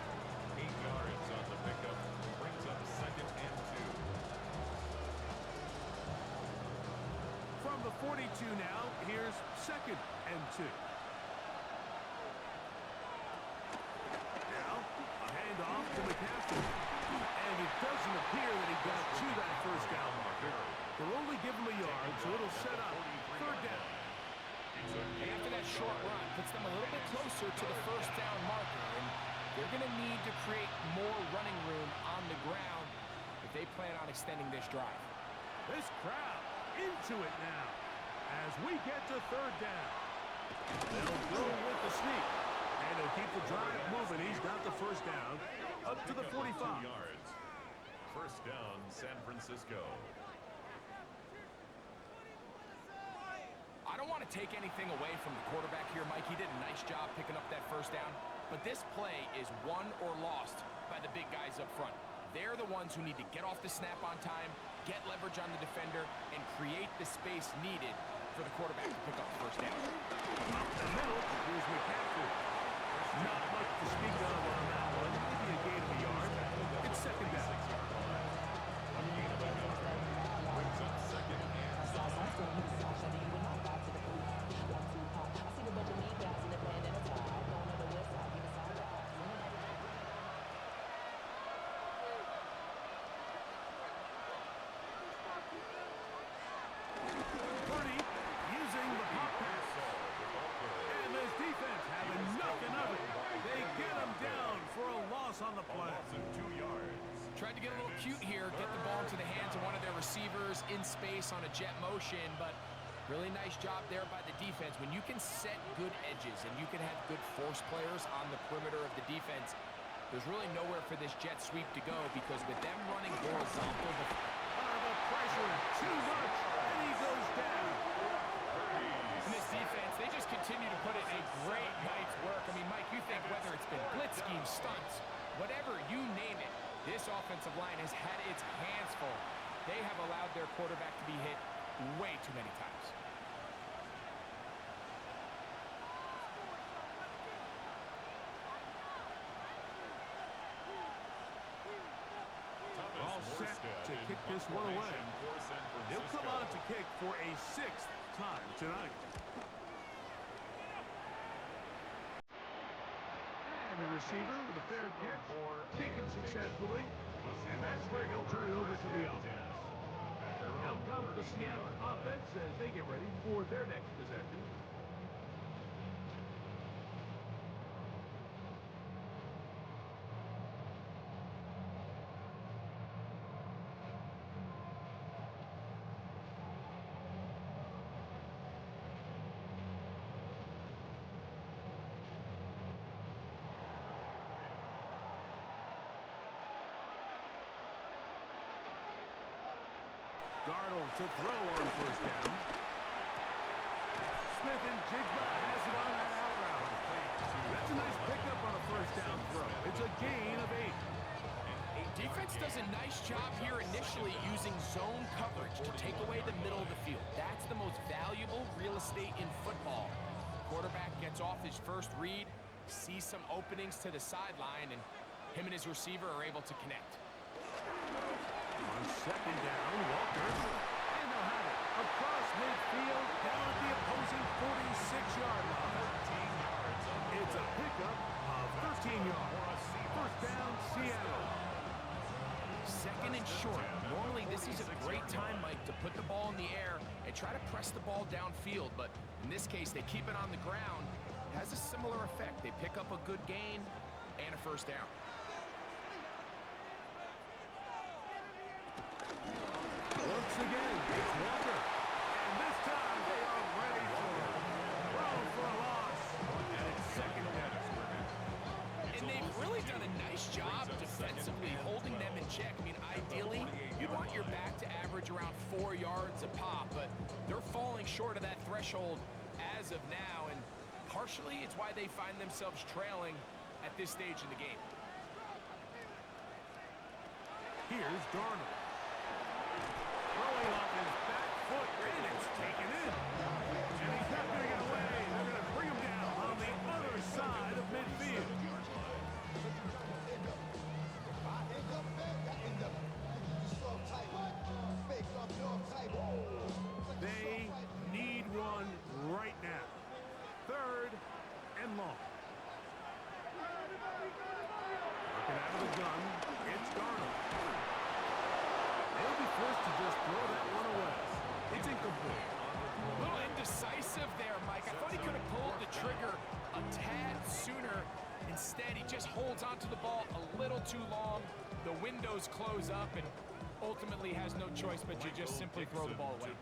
[SPEAKER 3] 8 yards on the pickup. Brings up 2nd and 2.
[SPEAKER 1] From the 42 now, here's 2nd and 2. Now, a handoff to McCaffrey. And it doesn't appear that he got to that first down marker. They'll only give him a yard, so it'll set up 3rd down.
[SPEAKER 2] And after that short run, puts them a little bit closer to the first down marker. And they're going to need to create more running room on the ground if they plan on extending this drive.
[SPEAKER 1] This crowd into it now as we get to 3rd down. They'll go with the sneak. And he'll keep the drive moving. He's got the first down up to the 45.
[SPEAKER 3] 2 yards. First down, San Francisco.
[SPEAKER 2] I don't want to take anything away from the quarterback here, Mike. He did a nice job picking up that first down. But this play is won or lost by the big guys up front. They're the ones who need to get off the snap on time, get leverage on the defender, and create the space needed for the quarterback to pick up the first down.
[SPEAKER 1] Up the middle, here's McCaffrey. Not much to speak of on that one. Maybe a gain of a yard. It's 2nd down.
[SPEAKER 3] A gain of a yard. Brings up 2nd and
[SPEAKER 1] 5. Purdy using the pop pass. And this defense having nothing of it. They get him down for a loss on the
[SPEAKER 3] a
[SPEAKER 1] play.
[SPEAKER 3] loss of 2 yards.
[SPEAKER 2] Tried to get a little cute here, get the ball into the hands of one of their receivers in space on a jet motion, but really nice job there by the defense. When you can set good edges and you can have good force players on the perimeter of the defense, there's really nowhere for this jet sweep to go because with them running horizontal,
[SPEAKER 1] The pressure, too much, and he goes down.
[SPEAKER 2] in this defense, they just continue to put in a great night's work. I mean, Mike, you think whether it's been blitz schemes, stunts, whatever you name it, this offensive line has had its hands full. They have allowed their quarterback to be hit way too many times.
[SPEAKER 1] All set to kick this one away. He'll come on to kick for a 6th time tonight.
[SPEAKER 7] And the receiver with a fair catch, taken successfully, and that's where he'll turn it over to the offense. Now comes the Seattle offense as they get ready for their next possession.
[SPEAKER 1] Darnold to throw on first down. Smith and Jigba has it on that out route. That's a nice pickup on a first down throw. It's a gain of 8.
[SPEAKER 2] Defense does a nice job here initially using zone coverage to take away the middle of the field. That's the most valuable real estate in football. Quarterback gets off his first read, sees some openings to the sideline, and him and his receiver are able to connect.
[SPEAKER 1] On second down, Walker. And they'll have it across midfield, down at the opposing 46-yard line. It's a pickup of 13 yards. First down, Seattle.
[SPEAKER 2] Second and short. Normally, this is a great time, Mike, to put the ball in the air and try to press the ball downfield. But in this case, they keep it on the ground. It has a similar effect. They pick up a good gain and a first down.
[SPEAKER 1] Once again, it's Walker. And this time, they are ready for it. Thrown for a loss. And it's second down.
[SPEAKER 2] And they've really done a nice job defensively holding them in check. I mean, ideally, you'd want your back to average around 4 yards a pop, but they're falling short of that threshold as of now, and partially it's why they find themselves trailing at this stage in the game.
[SPEAKER 1] Here's Darnold. Throwing off his back foot, and it's taken in. And he's not going to get away. They're going to bring him down on the other side of midfield. They need one right now. Third and long. Working out of the gun, it's Darnold. They'll be forced to just throw that one away. It's incomplete.
[SPEAKER 2] A little indecisive there, Mike. I thought he could have pulled the trigger a tad sooner. Instead, he just holds onto the ball a little too long. The windows close up, and ultimately has no choice but to just simply throw the ball away.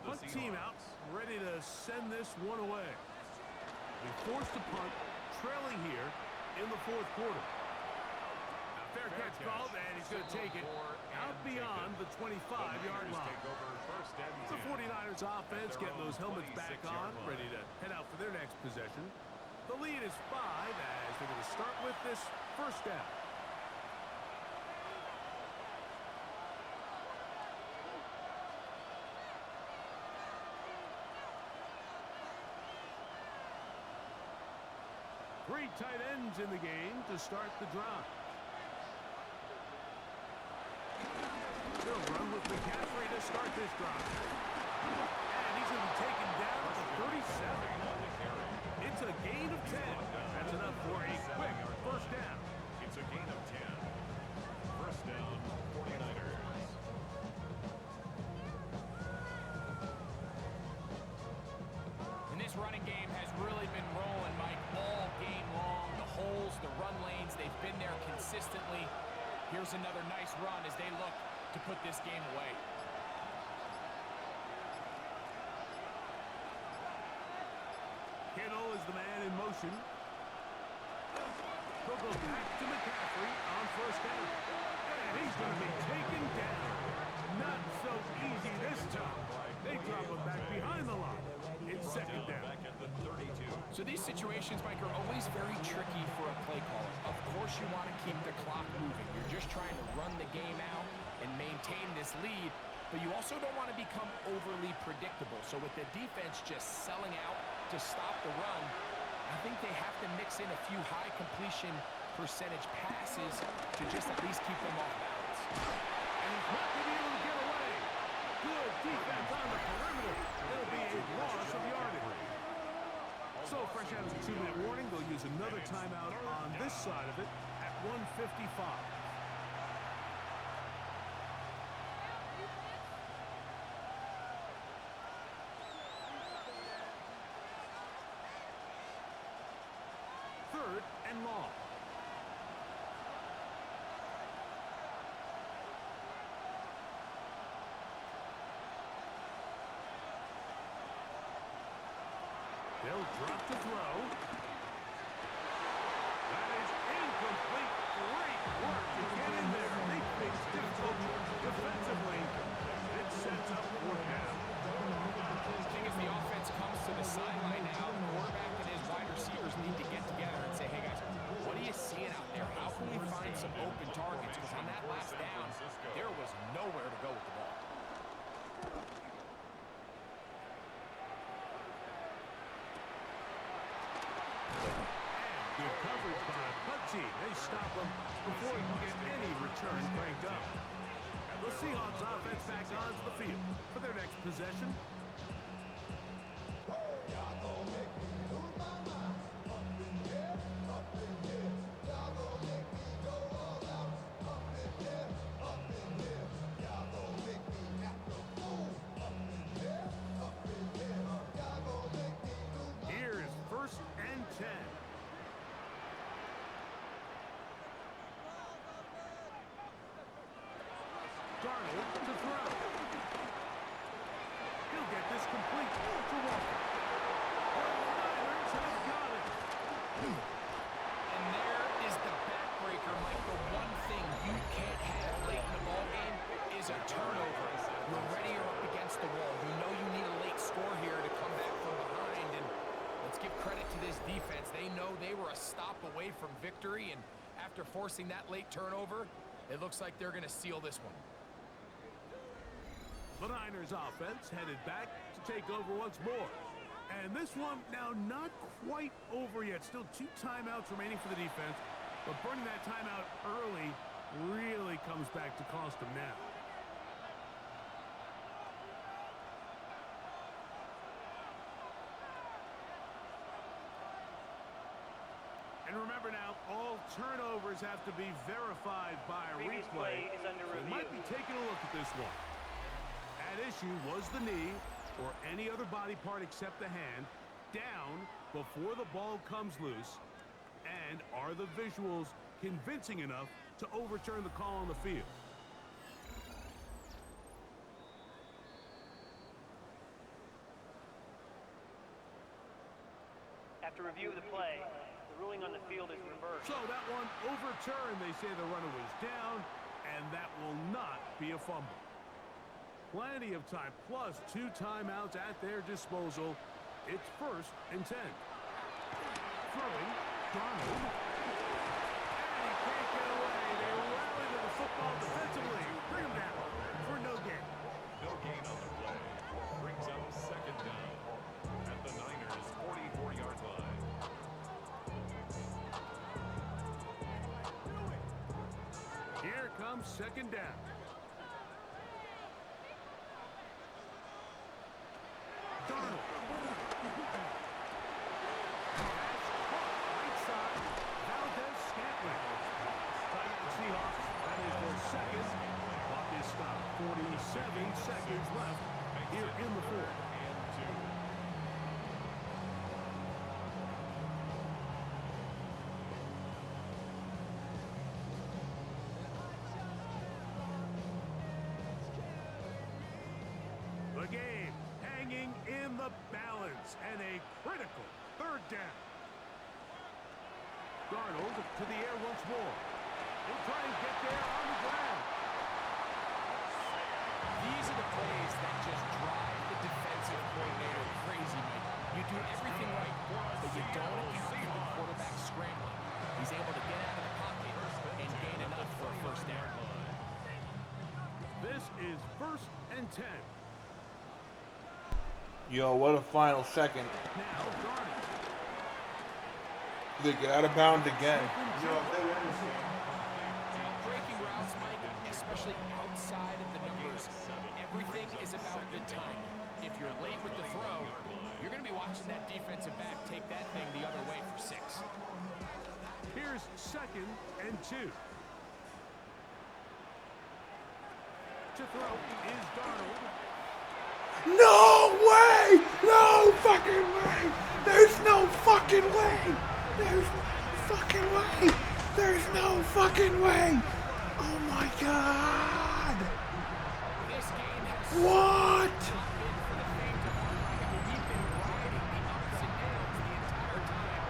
[SPEAKER 1] Punt team out, ready to send this one away. They forced to punt, trailing here in the fourth quarter. Fair catch called, and he's going to take it out beyond the 25-yard line. The 49ers offense getting those helmets back on, ready to head out for their next possession. The lead is 5 as they're going to start with this first down. Three tight ends in the game to start the drive. They'll run with McCaffrey to start this drive. And he's going to be taken down to 37. It's a gain of 10. That's enough for a quick first down.
[SPEAKER 3] It's a gain of 10. First down, 49ers.
[SPEAKER 2] And this running game has really been rolling, Mike, all game long. The holes, the run lanes, they've been there consistently. Here's another nice run as they look to put this game away.
[SPEAKER 1] Kittle is the man in motion. He'll go back to McCaffrey on first down. And he's going to be taken down. Not so easy this time. They drop him back behind the line. It's second down.
[SPEAKER 3] Back at the 32.
[SPEAKER 2] So these situations, Mike, are always very tricky for a play caller. Of course you want to keep the clock moving. You're just trying to run the game out and maintain this lead, but you also don't want to become overly predictable. So with the defense just selling out to stop the run, I think they have to mix in a few high completion percentage passes to just at least keep them off balance.
[SPEAKER 1] And he's not going to be able to get away. Good defense on the perimeter. It'll be a loss of yardage. So fresh out of the 2-minute warning, they'll use another timeout on this side of it at 1:55. Third and long. They'll drop to throw. That is incomplete. Great work to get in there. Make things difficult defensively. It's sets up fourth down.
[SPEAKER 2] I think as the offense comes to the sideline now, the quarterback and his wide receivers need to get together and say, hey guys, what are you seeing out there? How can we find some open targets? Because on that last down, there was nowhere to go with the ball.
[SPEAKER 1] Good coverage by Putty. They stop him before he can get any return cranked up. The Seahawks offense back onto the field for their next possession. Here is 1st and 10. Darnold to throw. He'll get this complete to Walker. The Niners have got it.
[SPEAKER 2] And there is the backbreaker, Mike. The one thing you can't have late in the ballgame is a turnover. You're ready or up against the wall. You know you need a late score here to come back from behind. And let's give credit to this defense. They know they were a stop away from victory. And after forcing that late turnover, it looks like they're going to seal this one.
[SPEAKER 1] The Niners offense headed back to take over once more. And this one now not quite over yet. Still 2 timeouts remaining for the defense. But burning that timeout early really comes back to cost them now. And remember now, all turnovers have to be verified by a replay. So they might be taking a look at this one. At issue was the knee, or any other body part except the hand, down before the ball comes loose. And are the visuals convincing enough to overturn the call on the field?
[SPEAKER 8] After review of the play, the ruling on the field is reversed.
[SPEAKER 1] So that one overturned. They say the runner was down, and that will not be a fumble. Plenty of time, plus 2 timeouts at their disposal. It's 1st and 10. Throwing, Darnold. And he can't get away. They rally to the football defensively. Bring him down for no gain.
[SPEAKER 3] No gain on the play. Brings up 2nd down at the Niners' 44-yard line.
[SPEAKER 1] Here comes 2nd down. Darnold. Right side. Valdez-Scantling. Tight Seahawks. That is their 2nd. Clock is stopped. 47 seconds left here in the 4th. The game hanging in the balance, and a critical 3rd down. Darnold to the air once more. He'll try and get there on the ground.
[SPEAKER 2] These are the plays that just drive the defensive coordinator crazy, Mike. You do everything right, but you don't account for the quarterback scrambling. He's able to get out of the pocket and gain enough for a 1st down.
[SPEAKER 1] This is 1st and 10.
[SPEAKER 9] Yo, what a final second.
[SPEAKER 1] Now Darnold.
[SPEAKER 9] They get out of bounds again.
[SPEAKER 2] Breaking routes, Mike, especially outside of the numbers, everything is about the time. If you're late with the throw, you're going to be watching that defensive back take that thing the other way for 6.
[SPEAKER 1] Here's 2nd and 2. To throw is Darnold.
[SPEAKER 9] No way! No fucking way! There's no fucking way! There's no fucking way! There's no fucking way! Oh my god!
[SPEAKER 2] This game has
[SPEAKER 9] What?
[SPEAKER 2] been for the fans of we've been riding the ups and downs the entire time.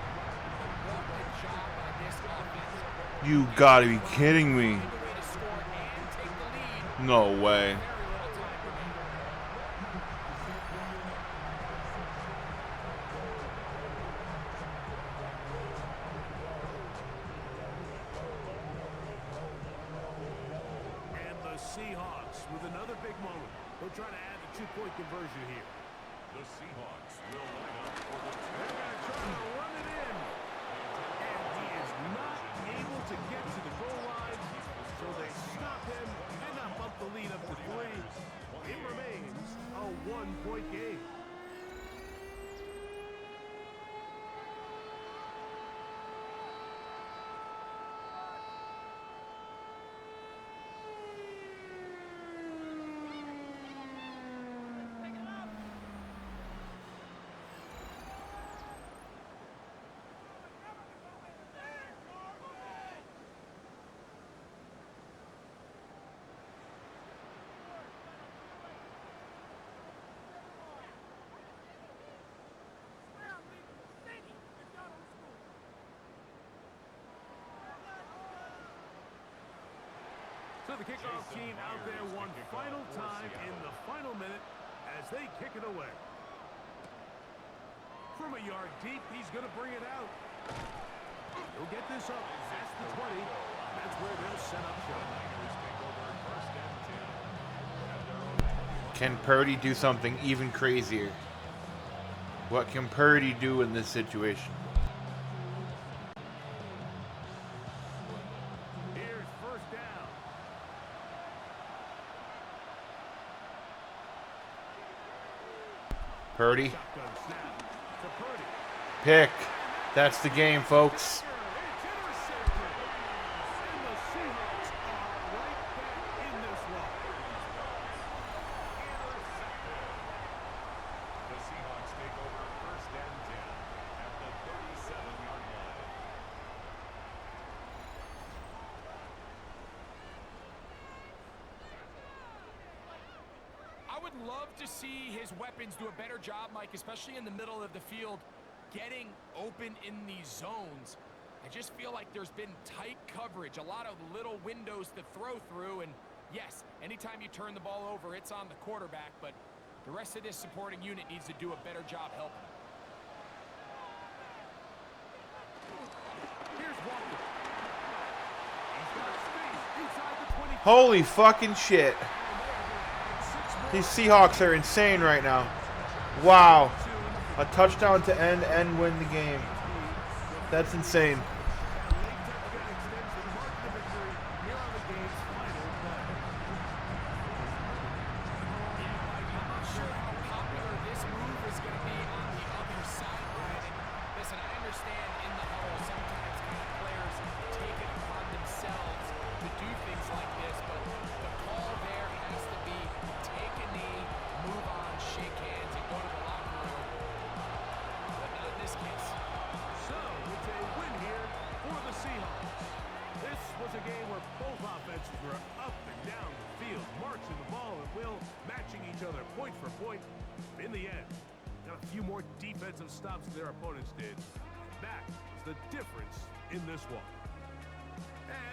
[SPEAKER 2] But what a job by this offense.
[SPEAKER 9] You gotta be kidding me.
[SPEAKER 2] Find a way to score and take the lead.
[SPEAKER 9] No way.
[SPEAKER 2] Very little time remaining.
[SPEAKER 1] Seahawks with another big moment. They'll try to add the two-point conversion here.
[SPEAKER 3] The Seahawks will line up for the
[SPEAKER 1] They're going to try to run it in. And he is not able to get to the goal line, so they stop him and not bump the lead up to 3. It remains a one-point game. So the kickoff team out there one final time in the final minute as they kick it away. From a yard deep, he's going to bring it out. He'll get this up past the 20. That's where they'll set up shop.
[SPEAKER 10] Can Purdy do something even crazier? What can Purdy do in this situation?
[SPEAKER 1] Here's first down.
[SPEAKER 10] Purdy.
[SPEAKER 1] Shotgun snap to Purdy.
[SPEAKER 10] Pick. That's the game, folks.
[SPEAKER 1] It's intercepted. And the Seahawks are right back in this one.
[SPEAKER 3] The Seahawks take over first and 10 at the 37-yard line.
[SPEAKER 2] I would love to see his weapons do a better job, Mike, especially in the middle of the field, getting open in these zones. I just feel like there's been tight coverage, a lot of little windows to throw through, and yes, anytime you turn the ball over, it's on the quarterback, but the rest of this supporting unit needs to do a better job helping.
[SPEAKER 1] Here's Walker. He's got space inside the 20.
[SPEAKER 10] Holy fucking shit. These Seahawks are insane right now. Wow. A touchdown to end win the game. That's insane.
[SPEAKER 1] Point for point. In the end, got a few more defensive stops than their opponents did. That is the difference in this one.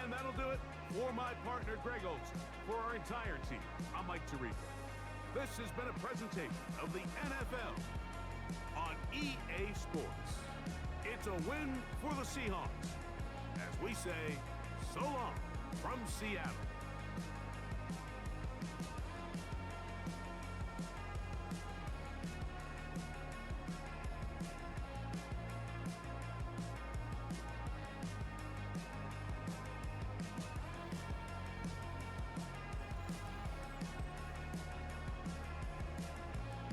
[SPEAKER 1] And that'll do it for my partner, Greg Olson. For our entire team, I'm Mike Tirico. This has been a presentation of the NFL on EA Sports. It's a win for the Seahawks. As we say, so long from Seattle.